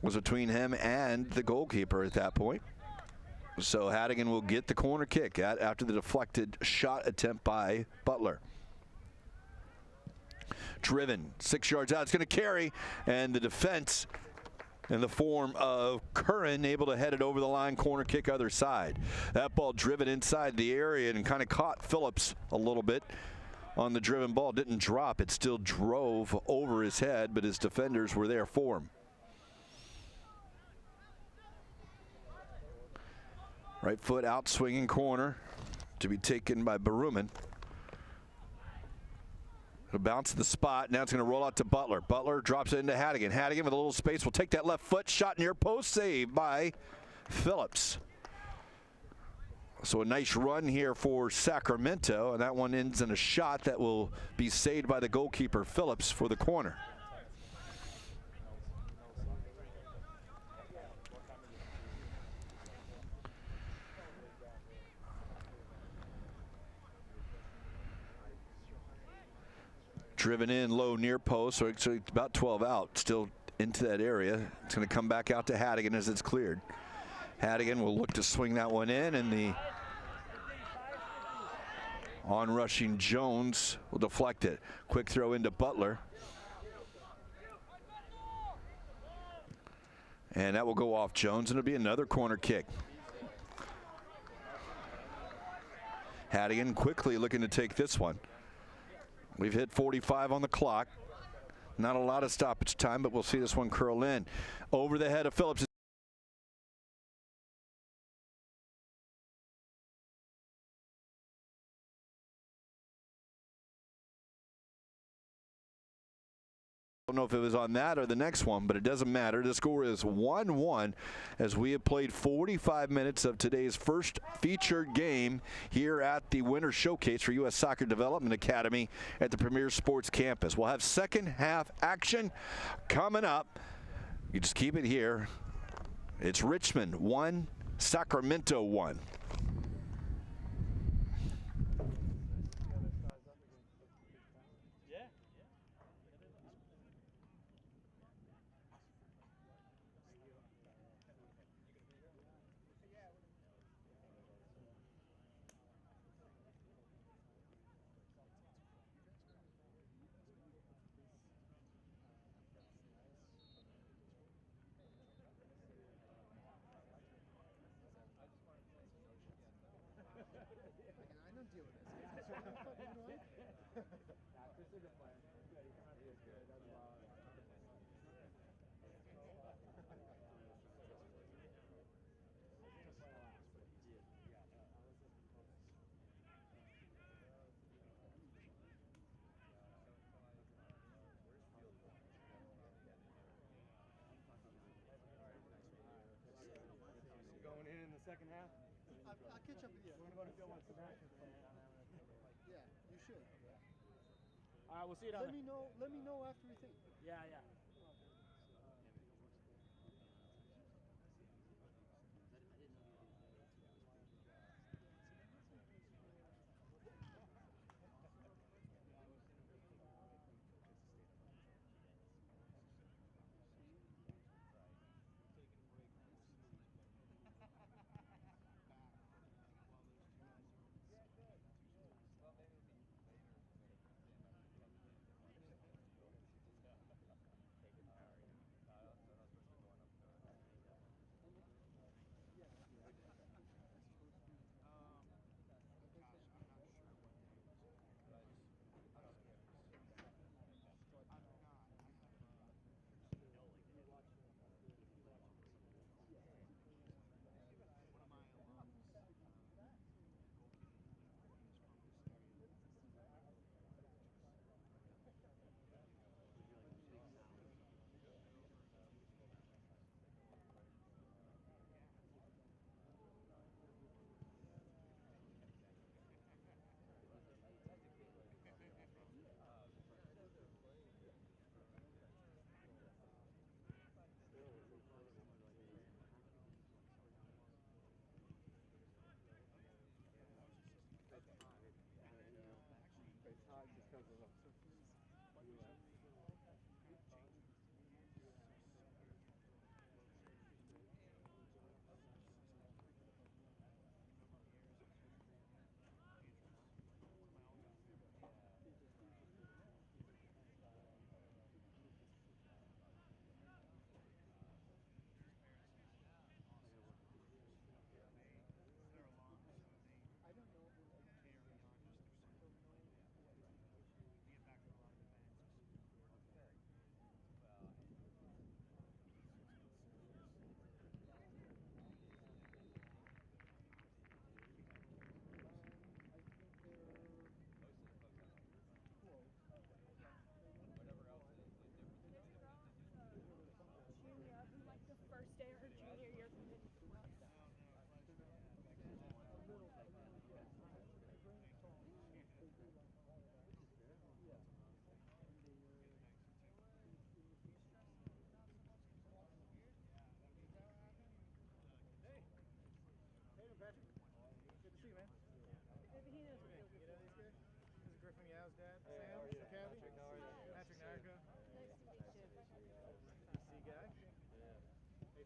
was between him and the goalkeeper at that point. So Hattigan will get the corner kick after the deflected shot attempt by Butler. Driven 6 yards out. It's going to carry, and the defense in the form of Curran able to head it over the line, corner kick other side. That ball driven inside the area and kind of caught Phillips a little bit on the driven ball. Didn't drop. It still drove over his head, but his defenders were there for him. Right foot out, swinging corner to be taken by Baruman. It'll bounce to the spot. Now it's going to roll out to Butler. Butler drops it into Hadigan. Hadigan with a little space will take that left foot. Shot near post. Saved by Phillips. So a nice run here for Sacramento. And that one ends in a shot that will be saved by the goalkeeper, Phillips, for the corner. Driven in low near post, so it's about 12 out, still into that area. It's going to come back out to Hadigan as it's cleared. Hadigan will look to swing that one in, and the on-rushing Jones will deflect it. Quick throw into Butler. And that will go off Jones, and it'll be another corner kick. Hadigan quickly looking to take this one. We've hit 45 on the clock. Not a lot of stoppage time, but we'll see this one curl in. Over the head of Phillips. I don't know if it was on that or the next one, but it doesn't matter. The score is 1-1 as we have played 45 minutes of today's first featured game here at the Winter Showcase for U.S. Soccer Development Academy at the Premier Sports Campus. We'll have second half action coming up. You just keep it here. It's Richmond 1, Sacramento 1. Second half? I'll catch up with you. We're going to go to film on Sebastian's plan. Yeah, you should. All right, we'll see you down there. Let me know after we think. Yeah, yeah.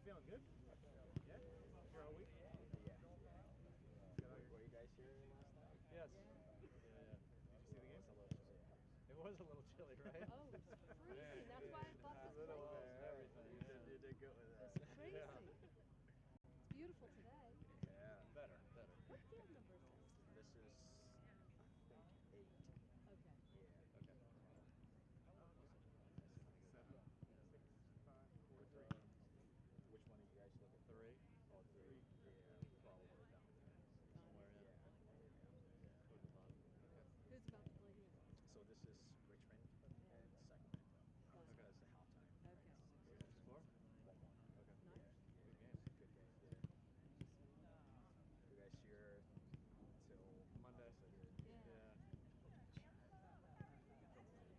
feeling? Good? Yeah? Here all week? Yeah. Were you guys here last night? Yes. Yeah. Did you see the game? It was a little chilly. It was a little chilly, right? Oh, it's freezing. That's why I bought this Little blanket. and everything. You did good with that. It's crazy. It's beautiful today. Yeah. Better. What game number is this? This is, I think, 8. Okay. Yeah. Okay. 7, 6, 5, 4, 3. Which one are you guys looking for? 3. Oh, 3. Yeah, probably down there. Somewhere, yeah. Toward the bottom. Okay. Who's about to play here? So this is Richmond and Sacramento. Okay. That's the halftime. Okay. What's the score? 1-1. Okay. Nice. Good game. Good game. Yeah. You guys here till Monday. Yeah. Yeah.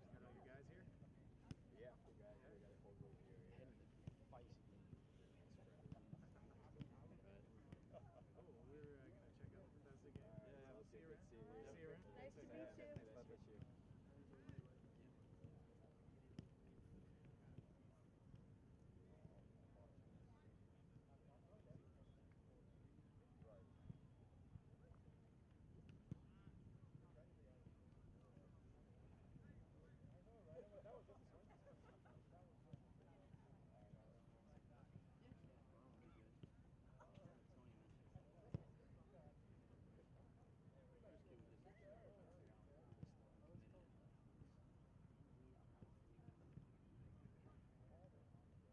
Got all your guys here? Yeah, we got a whole group here. And feisty. Right.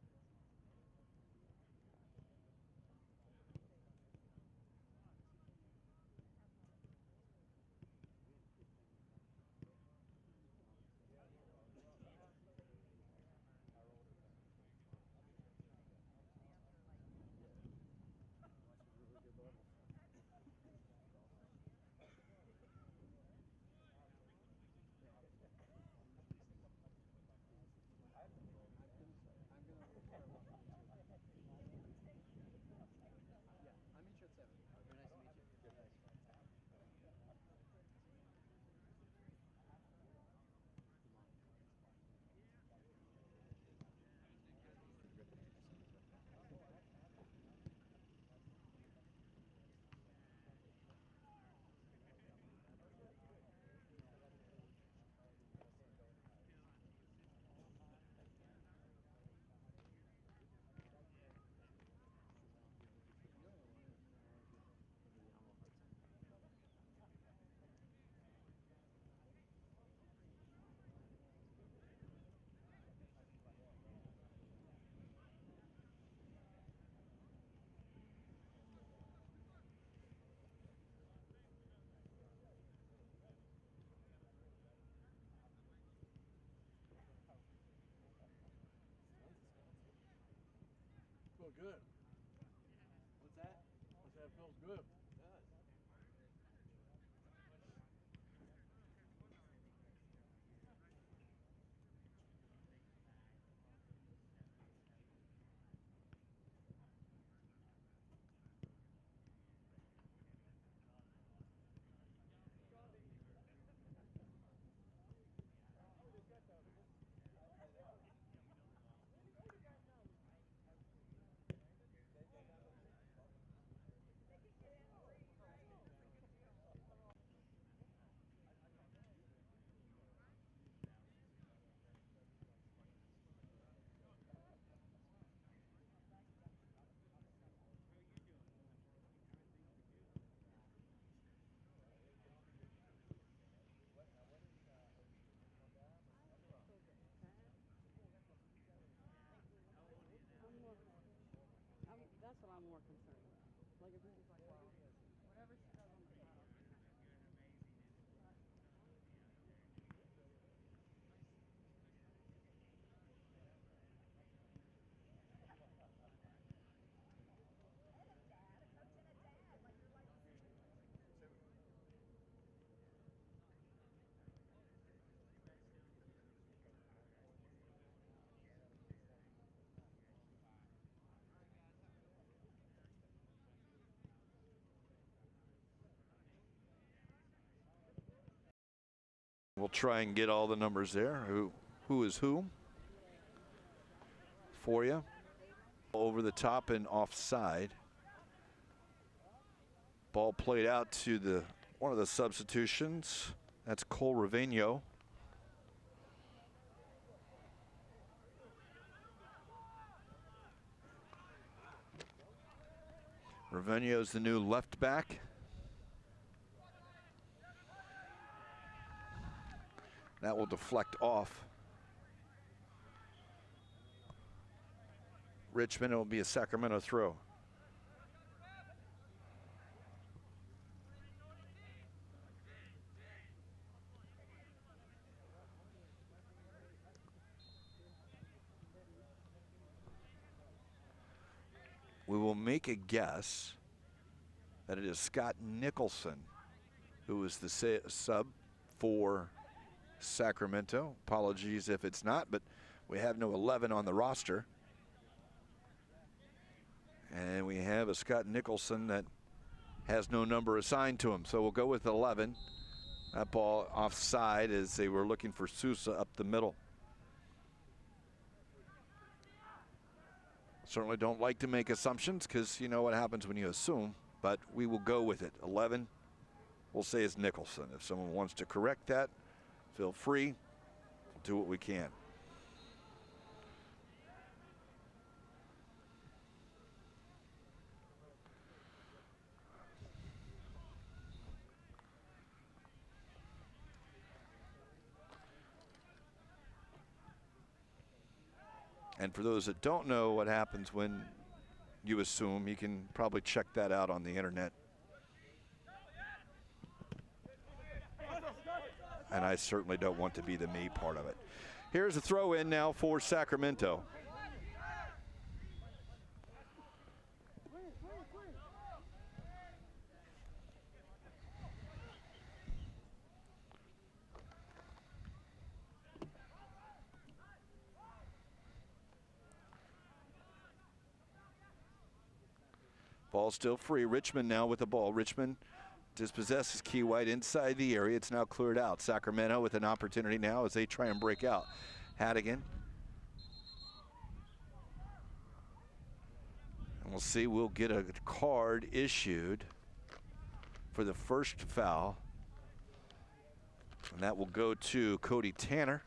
Oh, we're going to check out the Bethesda game. Yeah, we'll see you around. See you. See you around. Nice to meet you. Nice to meet you. I'll meet you at 7. Very nice to meet you. Good night. Feels good. What's that? I said it feels good. It does. That's what I'm more concerned about. Like if he's just like, well, whatever she does on the side, I'll do. We'll try and get all the numbers there. Who is who for you. Over the top and offside. Ball played out to one of the substitutions. That's Cole Raveno. Raveno's the new left back. That will deflect off. Richmond, it will be a Sacramento throw. We will make a guess that it is Scott Nicholson who is the sub for Sacramento. Apologies if it's not, but we have no 11 on the roster. And we have a Scott Nicholson that has no number assigned to him. So we'll go with 11. That ball offside as they were looking for Sousa up the middle. Certainly don't like to make assumptions because you know what happens when you assume, but we will go with it. 11, we'll say is Nicholson. If someone wants to correct that, feel free. We'll do what we can. And for those that don't know what happens when you assume, you can probably check that out on the internet. And I certainly don't want to be the me part of it. Here's a throw in now for Sacramento. Ball still free. Richmond now with the ball. Richmond dispossesses Key White inside the area. It's now cleared out. Sacramento with an opportunity now as they try and break out. Hadigan. And we'll see, we'll get a card issued for the first foul. And that will go to Cody Tanner.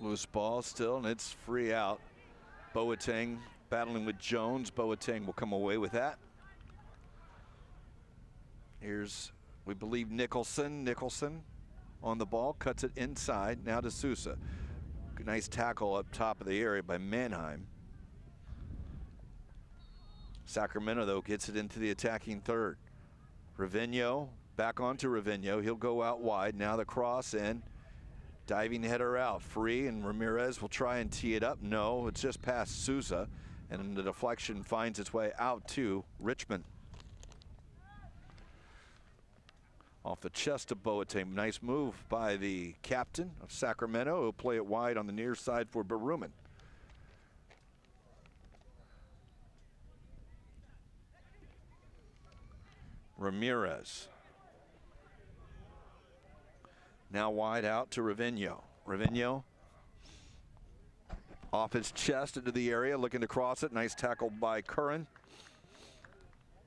Loose ball still, and it's free out. Boateng battling with Jones. Boateng will come away with that. Here's, we believe, Nicholson. Nicholson on the ball, cuts it inside. Now to Sousa. Nice tackle up top of the area by Mannheim. Sacramento, though, gets it into the attacking third. Raveno, back onto Raveno. He'll go out wide. Now the cross in. Diving header out, free, and Ramirez will try and tee it up. No, it's just past Sousa, and the deflection finds its way out to Richmond. Off the chest of Boateng. Nice move by the captain of Sacramento. He'll play it wide on the near side for Baruman. Ramirez. Now wide out to Raveno. Raveno off his chest into the area, looking to cross it. Nice tackle by Curran.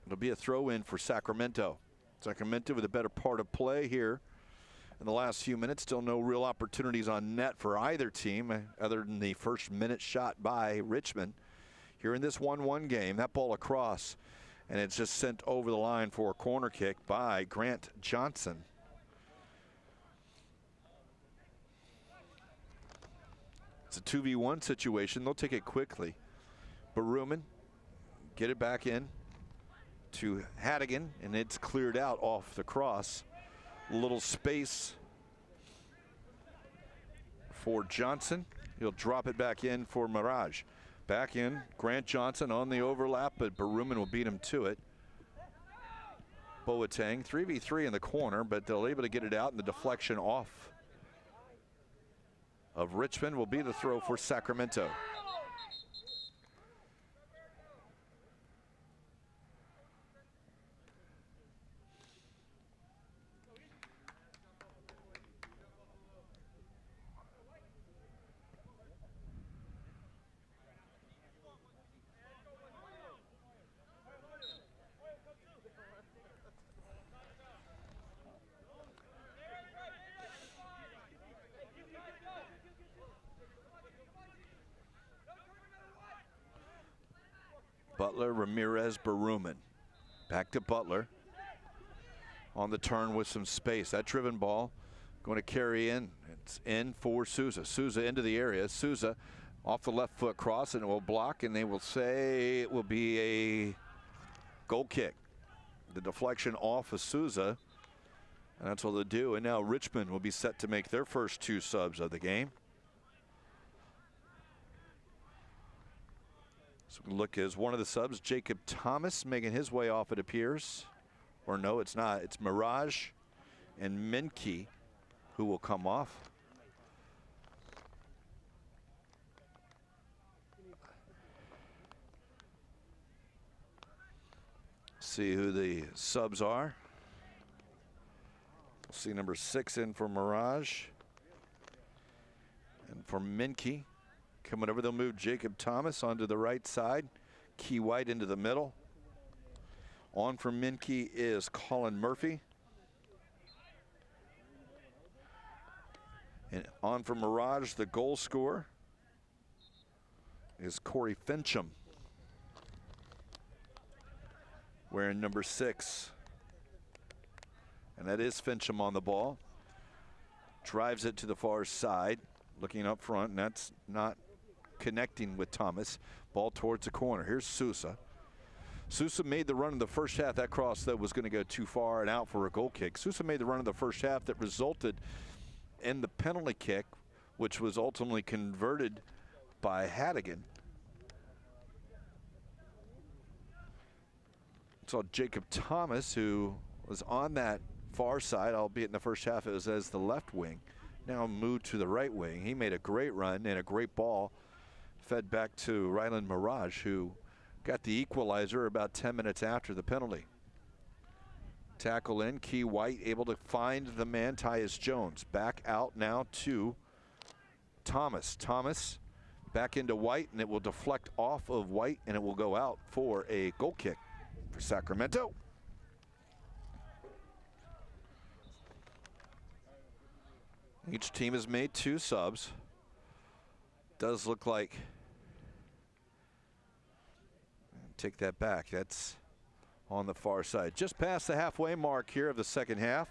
It'll be a throw in for Sacramento. Sacramento with a better part of play here in the last few minutes. Still no real opportunities on net for either team other than the first minute shot by Richmond. Here in this 1-1 game, that ball across, and it's just sent over the line for a corner kick by Grant Johnson. It's a 2v1 situation. They'll take it quickly. Baruman, get it back in to Hattigan, and it's cleared out off the cross. A little space for Johnson. He'll drop it back in for Mirage. Back in, Grant Johnson on the overlap, but Baruman will beat him to it. Boateng, 3v3 in the corner, but they'll able to get it out, and the deflection off of Richmond will be the throw for Sacramento. Butler, Ramirez, Baruman. Back to Butler. On the turn with some space. That driven ball going to carry in. It's in for Souza. Souza into the area. Souza off the left foot cross, and it will block, and they will say it will be a goal kick. The deflection off of Souza, and that's what they'll do. And now Richmond will be set to make their first 2 subs of the game. So we look as one of the subs, Jacob Thomas, making his way off, it appears. Or no, it's not. It's Mirage and Menke who will come off. See who the subs are. We'll see number 6 in for Mirage. And for Menke. Coming over, they'll move Jacob Thomas onto the right side. Key White into the middle. On for Menke is Colin Murphy. And on for Mirage, the goal scorer is Corey Fincham, wearing number 6. And that is Fincham on the ball. Drives it to the far side, looking up front, and that's not connecting with Thomas. Ball towards the corner. Here's Sousa. Sousa made the run in the first half. That cross that was going to go too far and out for a goal kick. Sousa made the run in the first half that resulted in the penalty kick, which was ultimately converted by Hattigan. Saw Jacob Thomas, who was on that far side, albeit in the first half it was as the left wing, now moved to the right wing. He made a great run and a great ball fed back to Ryland Mirage, who got the equalizer about 10 minutes after the penalty. Tackle in, Key White able to find the man, Tyus Jones. Back out now to Thomas. Thomas back into White, and it will deflect off of White, and it will go out for a goal kick for Sacramento. Each team has made 2 subs. Does look like, take that back, that's on the far side. Just past the halfway mark here of the second half.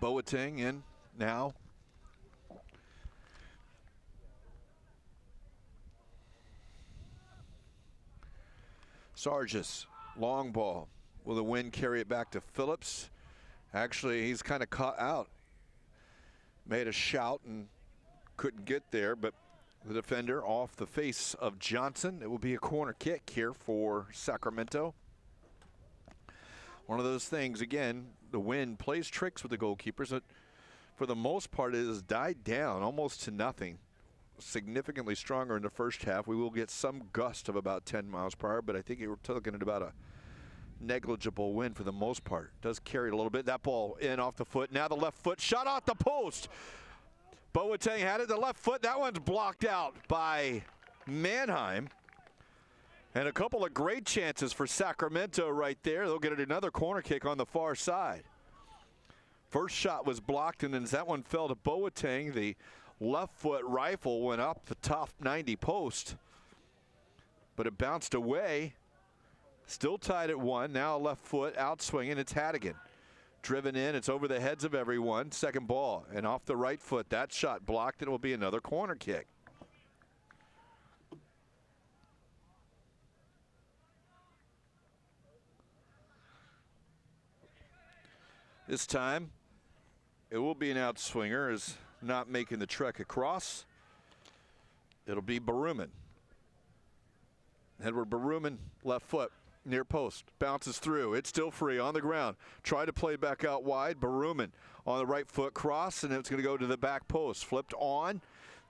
Boateng in now. Sargis, long ball. Will the wind carry it back to Phillips? Actually, he's kind of caught out. Made a shout and couldn't get there, but the defender off the face of Johnson. It will be a corner kick here for Sacramento. One of those things, again, the wind plays tricks with the goalkeepers, but for the most part it has died down almost to nothing. Significantly stronger in the first half. We will get some gust of about 10 miles per hour, but I think we're looking at about a negligible wind for the most part. Does carry it a little bit. That ball in off the foot. Now the left foot shot off the post. Boateng had it. The left foot. That one's blocked out by Mannheim. And a couple of great chances for Sacramento right there. They'll get it another corner kick on the far side. First shot was blocked, and then as that one fell to Boateng, the left foot rifle went up the top 90 post, but it bounced away. Still tied at 1. Now left foot out swinging. It's Hattigan. Driven in, it's over the heads of everyone. Second ball, and off the right foot. That shot blocked, and it will be another corner kick. This time, it will be an outswinger, as not making the trek across. It'll be Baruman. Edward Baruman, left foot. Near post, bounces through. It's still free on the ground. Try to play back out wide. Baruman on the right foot cross, and it's going to go to the back post. Flipped on,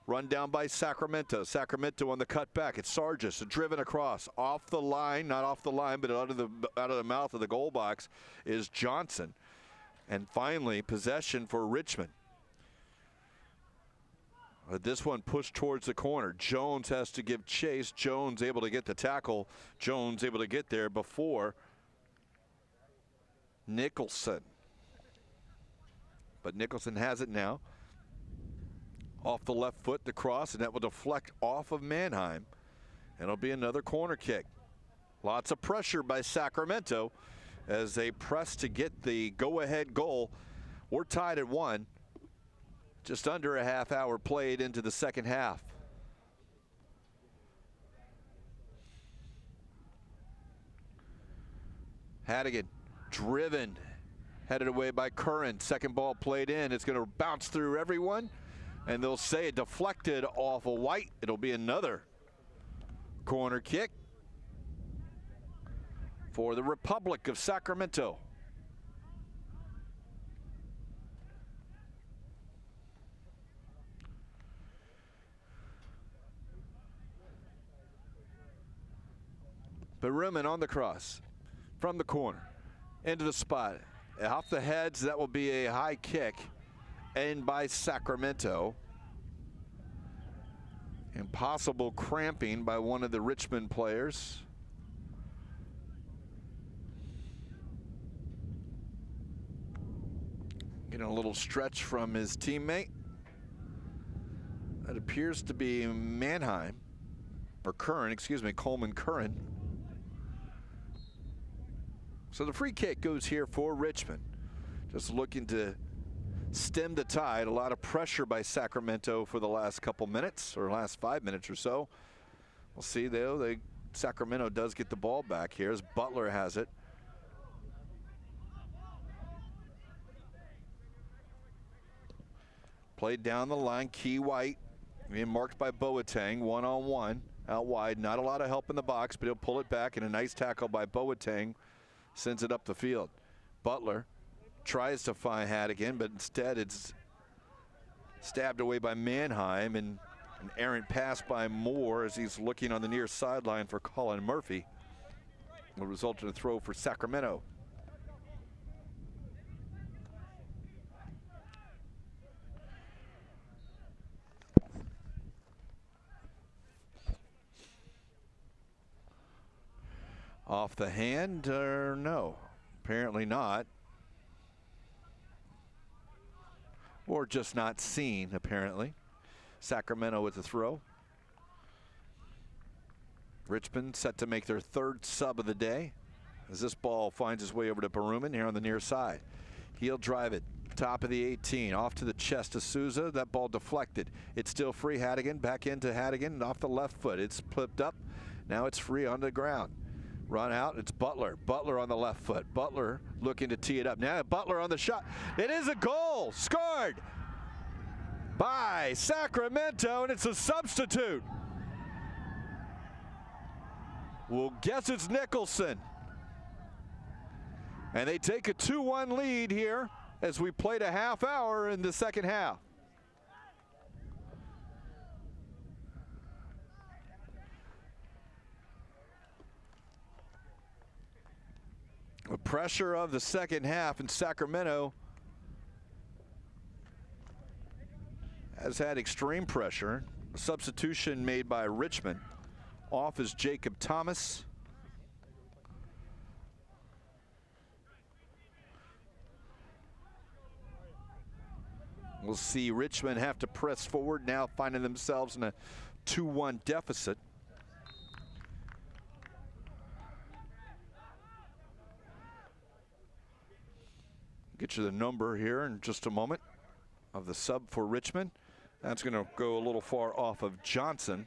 run down by Sacramento. Sacramento on the cut back. It's Sargis driven across, off the line, not off the line, but out of the mouth of the goal box is Johnson. And finally, possession for Richmond. This one pushed towards the corner. Jones has to give chase. Jones able to get the tackle. Jones able to get there before Nicholson. But Nicholson has it now. Off the left foot, the cross, and that will deflect off of Mannheim. And it'll be another corner kick. Lots of pressure by Sacramento as they press to get the go-ahead goal. We're tied at 1. Just under a half hour played into the second half. Hadigan driven, headed away by Curran. Second ball played in. It's going to bounce through everyone, and they'll say it deflected off of White. It'll be another corner kick for the Republic of Sacramento. Baruman on the cross from the corner into the spot. Off the heads, that will be a high kick aimed by Sacramento. Impossible cramping by one of the Richmond players. Getting a little stretch from his teammate. That appears to be Mannheim, or Curran, excuse me, Coleman Curran. So the free kick goes here for Richmond. Just looking to stem the tide. A lot of pressure by Sacramento for the last couple minutes, or last 5 minutes or so. We'll see though, Sacramento does get the ball back here as Butler has it. Played down the line, Key White being marked by Boateng, one-on-one, out wide. Not a lot of help in the box, but he'll pull it back, and a nice tackle by Boateng sends it up the field. Butler tries to find Hadigan, but instead it's stabbed away by Mannheim, and an errant pass by Moore as he's looking on the near sideline for Colin Murphy. Will result in a throw for Sacramento. Off the hand, or no? Apparently not. Or just not seen, apparently. Sacramento with the throw. Richmond set to make their third sub of the day as this ball finds its way over to Baruman here on the near side. He'll drive it. Top of the 18, off to the chest of Souza. That ball deflected. It's still free. Hadigan back into Hadigan off the left foot. It's flipped up. Now it's free on the ground. Run out, it's Butler. Butler on the left foot. Butler looking to tee it up. Now Butler on the shot. It is a goal, scored by Sacramento, and it's a substitute. We'll guess it's Nicholson. And they take a 2-1 lead here as we played a half hour in the second half. The pressure of the second half, and Sacramento has had extreme pressure. A substitution made by Richmond. Off is Jacob Thomas. We'll see Richmond have to press forward now, finding themselves in a 2-1 deficit. get you the number here in just a moment of the sub for Richmond. That's going to go a little far off of Johnson.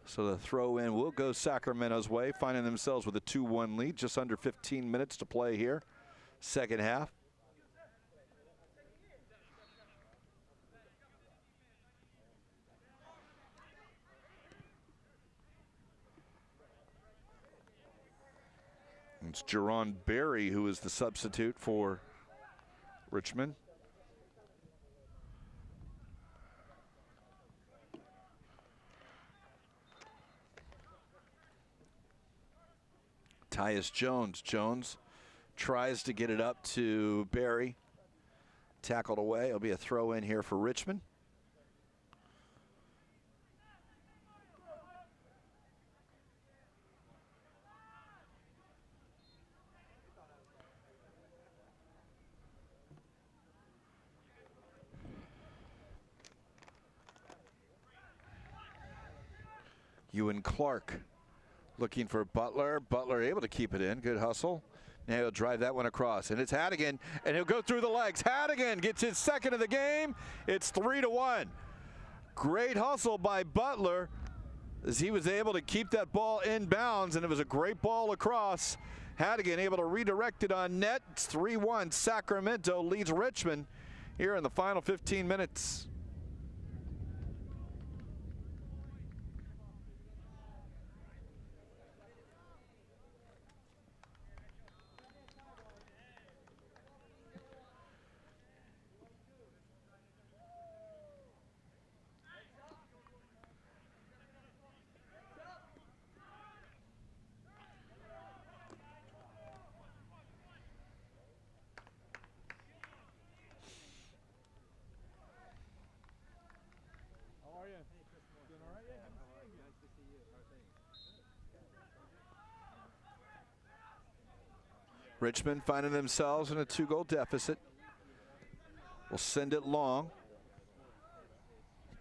So the throw in will go Sacramento's way, finding themselves with a 2-1 lead. Just under 15 minutes to play here, second half. It's Jerron Berry who is the substitute for Richmond. Tyus Jones. Jones tries to get it up to Berry. Tackled away. It'll be a throw in here for Richmond. Ewan Clark looking for Butler. Butler able to keep it in. Good hustle. Now he'll drive that one across. And it's Hadigan, and he'll go through the legs. Hadigan gets his second of the game. It's 3-1. Great hustle by Butler as he was able to keep that ball in bounds, and it was a great ball across. Hadigan able to redirect it on net. It's 3-1. Sacramento leads Richmond here in the final 15 minutes. Richmond finding themselves in a 2-goal deficit. Will send it long.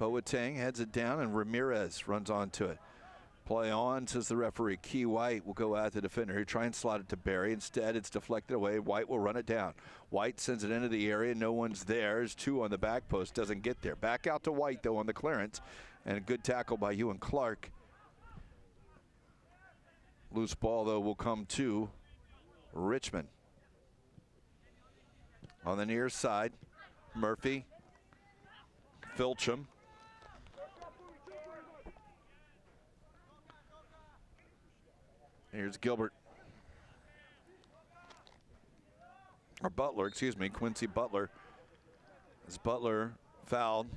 Boateng heads it down, and Ramirez runs onto it. Play on, says the referee. Key White will go at the defender. He'll try and slot it to Berry. Instead, it's deflected away. White will run it down. White sends it into the area. No one's there. There's two on the back post. Doesn't get there. Back out to White, though, on the clearance. And a good tackle by Ewan Clark. Loose ball, though, will come to Richmond. On the near side, Murphy, Filcham. Here's Gilbert. Or Butler, excuse me, Quincy Butler. As Butler fouled.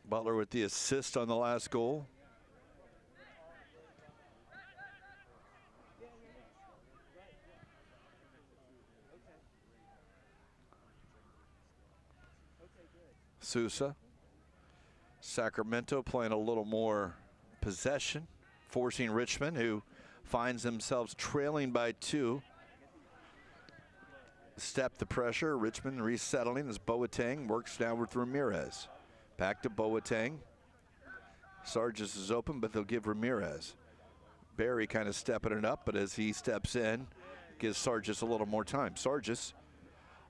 Butler with the assist on the last goal. Sousa. Sacramento playing a little more possession, forcing Richmond, who finds themselves trailing by 2. Step the pressure. Richmond resettling as Boateng works down with Ramirez. Back to Boateng. Sargis is open, but they'll give Ramirez. Berry kind of stepping it up, but as he steps in, gives Sargis a little more time. Sargis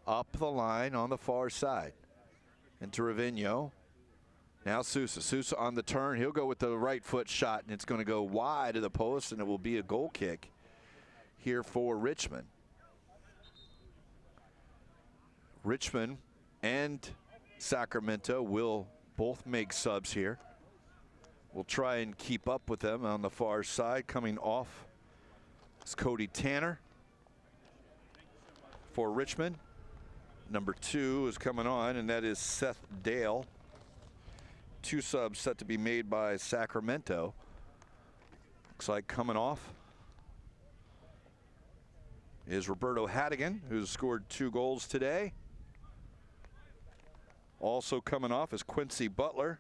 up the line on the far side. Into Ravino. Now Sousa. Sousa on the turn. He'll go with the right foot shot, and it's going to go wide of the post, and it will be a goal kick here for Richmond. Richmond and Sacramento will both make subs here. We'll try and keep up with them on the far side. Coming off is Cody Tanner for Richmond. Number 2 is coming on, and that is Seth Dale. 2 subs set to be made by Sacramento. Looks like coming off is Roberto Hadigan, who's scored 2 goals today. Also coming off is Quincy Butler.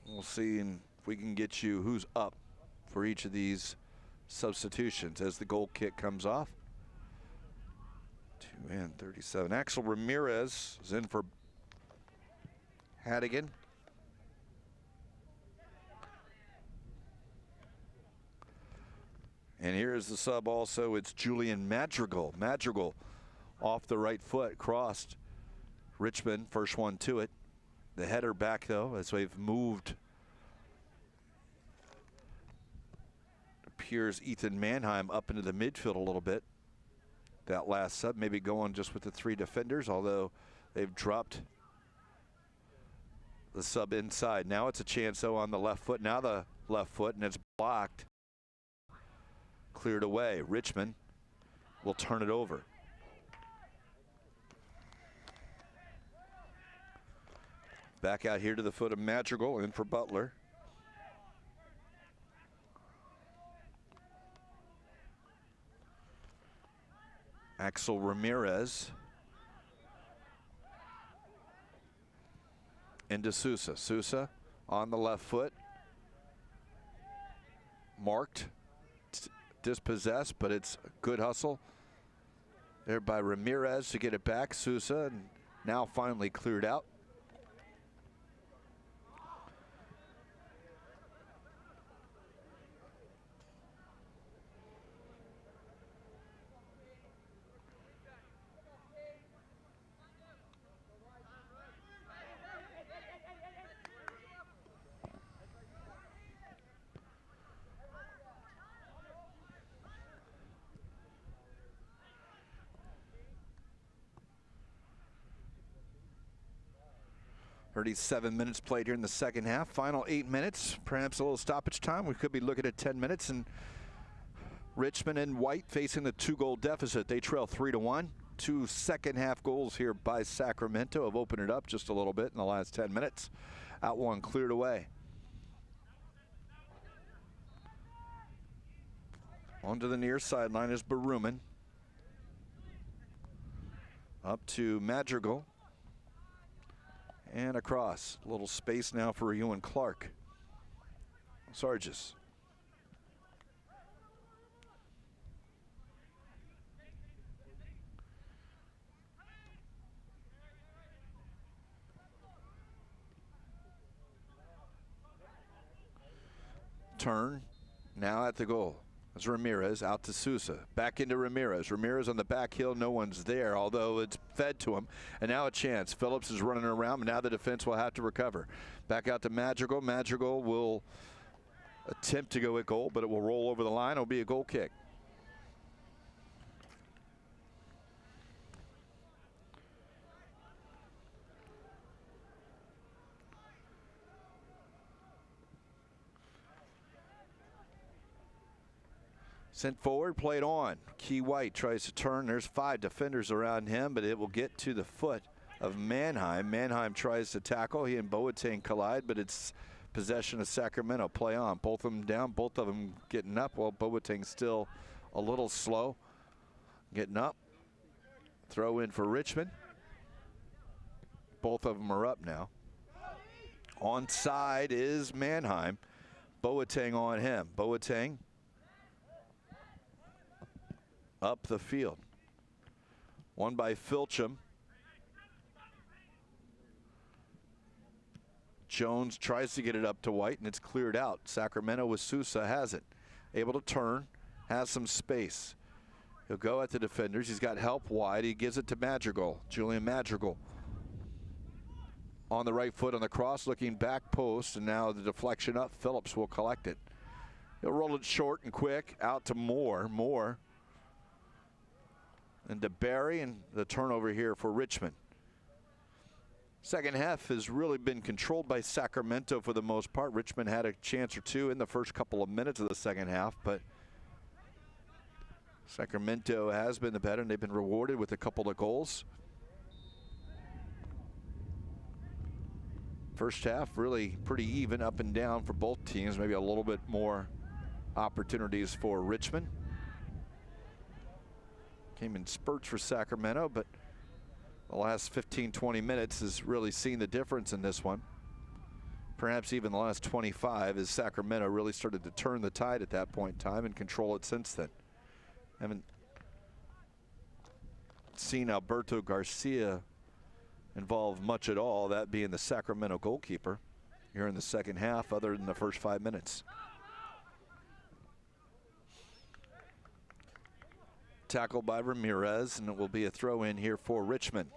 We'll see if we can get you who's up for each of these substitutions as the goal kick comes off. 2 and 37. Axel Ramirez is in for Hadigan. And here's the sub also. It's Julian Madrigal. Madrigal off the right foot, crossed. Richmond, first one to it. The header back, though, as we've moved. Appears Ethan Mannheim up into the midfield a little bit. That last sub, maybe going just with the 3 defenders, although they've dropped the sub inside. Now it's a chance, though, on the left foot. Now the left foot, and it's blocked. Cleared away. Richmond will turn it over. Back out here to the foot of Madrigal, in for Butler. Axel Ramirez. Into Sousa. Sousa on the left foot. Marked. Dispossessed, but it's a good hustle there by Ramirez to get it back. Sousa, and now finally cleared out. Already 7 minutes played here in the second half. Final 8 minutes, perhaps a little stoppage time. We could be looking at 10 minutes, and Richmond and White facing the 2-goal deficit. They trail 3-1. 2 second half goals here by Sacramento have opened it up just a little bit in the last 10 minutes. Out one, cleared away. Onto the near sideline is Baruman. Up to Madrigal. And across. A little space now for Ewan Clark. Sargis. Turn. Now at the goal. It's Ramirez out to Sousa. Back into Ramirez. Ramirez on the back heel. No one's there, although it's fed to him. And now a chance. Phillips is running around, but now the defense will have to recover. Back out to Madrigal. Madrigal will attempt to go at goal, but it will roll over the line. It'll be a goal kick. Sent forward, played on. Key White tries to turn. There's 5 defenders around him, but it will get to the foot of Mannheim. Mannheim tries to tackle. He and Boateng collide, but it's possession of Sacramento. Play on. Both of them down, both of them getting up, while Boateng still a little slow. Getting up. Throw in for Richmond. Both of them are up now. Onside is Mannheim. Boateng on him. Boateng up the field. One by Filcham. Jones tries to get it up to White, and it's cleared out. Sacramento with Sousa has it. Able to turn, has some space. He'll go at the defenders. He's got help wide. He gives it to Madrigal. Julian Madrigal on the right foot on the cross, looking back post, and now the deflection up. Phillips will collect it. He'll roll it short and quick out to Moore. Moore and to Barry, and the turnover here for Richmond. Second half has really been controlled by Sacramento for the most part. Richmond had a chance or two in the first couple of minutes of the second half, but Sacramento has been the better, and they've been rewarded with a couple of goals. First half really pretty even up and down for both teams. Maybe a little bit more opportunities for Richmond. Came in spurts for Sacramento, but the last 15-20 minutes has really seen the difference in this one. Perhaps even the last 25, as Sacramento really started to turn the tide at that point in time and control it since then. Haven't seen Alberto Garcia involved much at all, that being the Sacramento goalkeeper here in the second half, other than the first 5 minutes. tackled by Ramirez, and it will be a throw in here for Richmond.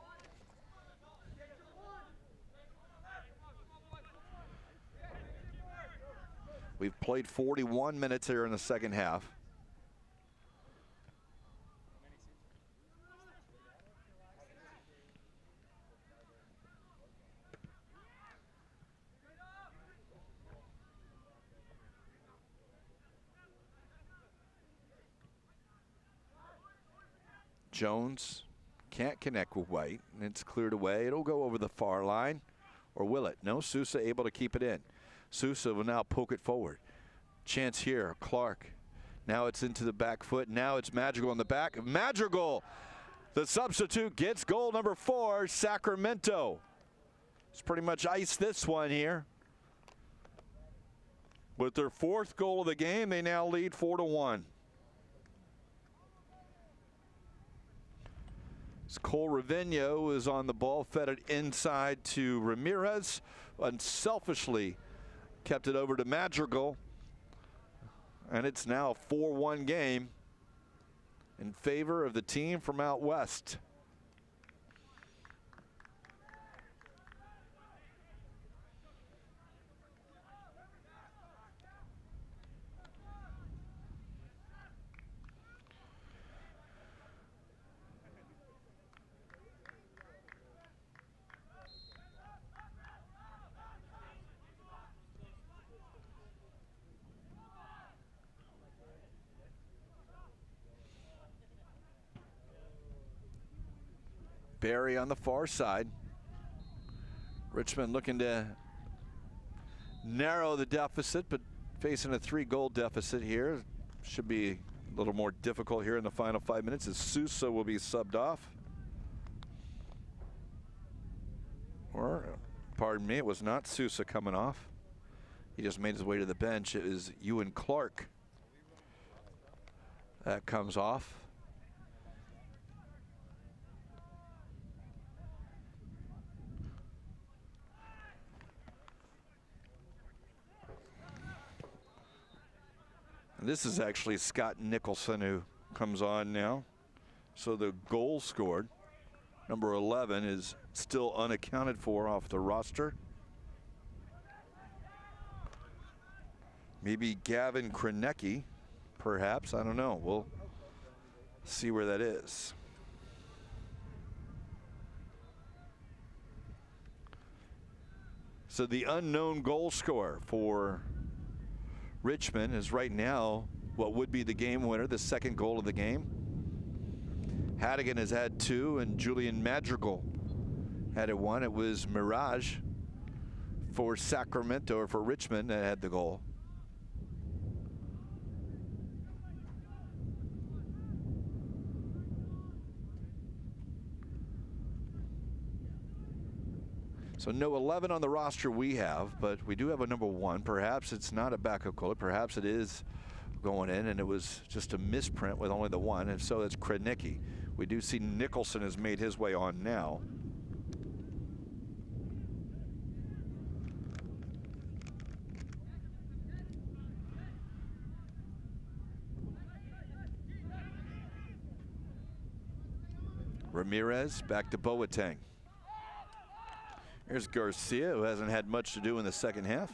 We've played 41 minutes here in the second half. Jones can't connect with White, and it's cleared away. It'll go over the far line, or will it? No, Sousa able to keep it in. Sousa will now poke it forward. Chance here, Clark. Now it's into the back foot. Now it's Madrigal in the back. Madrigal, the substitute, gets goal number 4, Sacramento. It's pretty much iced this one here. With their 4th goal of the game, they now lead 4-1. Cole Ravigno is on the ball, fed it inside to Ramirez, unselfishly kept it over to Madrigal, and it's now a 4-1 game in favor of the team from out west. Barry on the far side. Richmond looking to narrow the deficit, but facing a 3-goal deficit here. Should be a little more difficult here in the final 5 minutes as Sousa will be subbed off. Or, pardon me, it was not Sousa coming off. He just made his way to the bench. It is Ewan Clark that comes off. This is actually Scott Nicholson who comes on now. So the goal scored, number 11, is still unaccounted for off the roster. Maybe Gavin Krenecki, perhaps. I don't know. We'll see where that is. So the unknown goal scorer for Richmond is right now what would be the game winner, the 2nd goal of the game. Hadigan has had 2, and Julian Madrigal had 1. It was Mirage for Sacramento, or for Richmond, that had the goal. So no 11 on the roster we have, but we do have a number 1. Perhaps it's not a backup goalie. Perhaps it is going in, and it was just a misprint with only the 1, and so it's Krenecki. We do see Nicholson has made his way on now. Ramirez back to Boateng. Here's Garcia, who hasn't had much to do in the second half.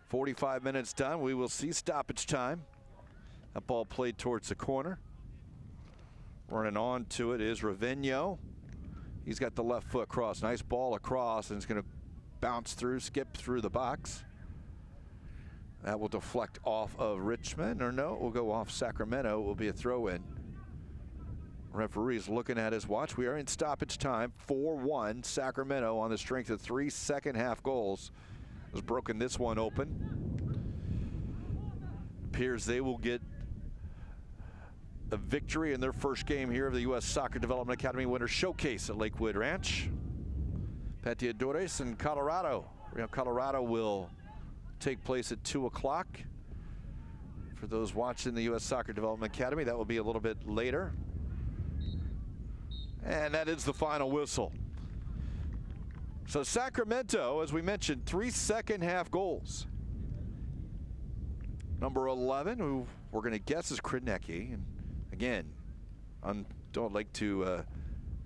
45 minutes done. We will see stoppage time. That ball played towards the corner. Running on to it is Ravigno. He's got the left foot cross. Nice ball across, and it's going to bounce through, skip through the box. That will deflect off of Richmond, or no, it will go off Sacramento. It will be a throw-in. Referee's looking at his watch. We are in stoppage time. 4-1 Sacramento on the strength of 3 second-half goals. Has broken this one open. Appears they will get a victory in their first game here of the U.S. Soccer Development Academy Winter Showcase at Lakewood Ranch. Pateadores in Colorado. Colorado will take place at 2 o'clock. For those watching the U.S. Soccer Development Academy, that will be a little bit later. And that is the final whistle. So Sacramento, as we mentioned, 3 second-half goals. Number 11, who we're going to guess is Krenecki. And again, don't like to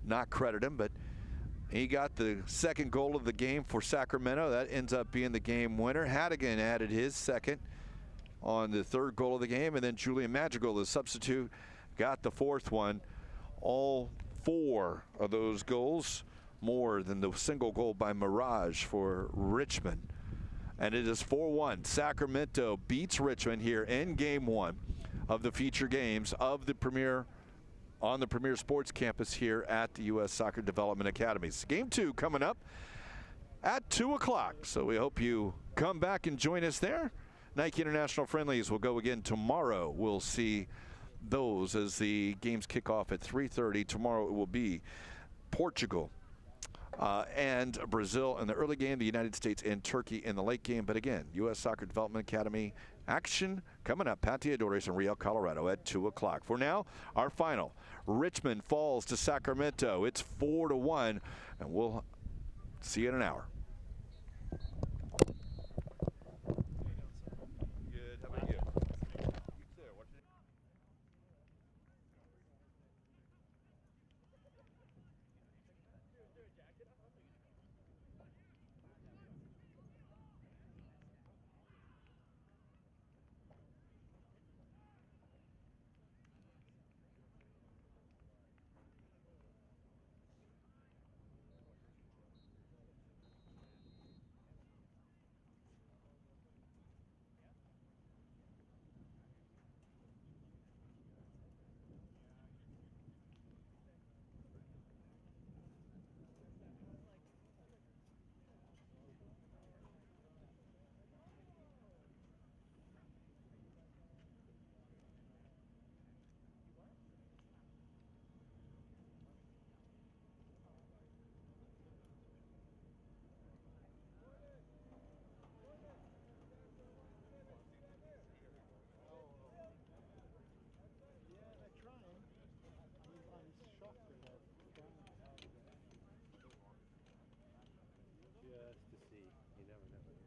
not credit him, but he got the second goal of the game for Sacramento. That ends up being the game winner. Hadigan added his second on the third goal of the game, and then Julian Madrigal, the substitute, got the fourth one. All four of those goals more than the single goal by Mirage for Richmond. And it is 4-1. Sacramento beats Richmond here in game one of the feature games of the Premier on the Premier Sports Campus here at the U.S. Soccer Development Academies. Game two coming up at 2 o'clock. So we hope you come back and join us there. Nike International Friendlies will go again tomorrow. We'll see those as the games kick off at 3:30. Tomorrow it will be Portugal and Brazil in the early game, the United States and Turkey in the late game. But again, U.S. Soccer Development Academy action coming up. Pateadores in Real, Colorado at 2 o'clock. For now, our final. Richmond falls to Sacramento. It's 4-1, and we'll see you in an hour.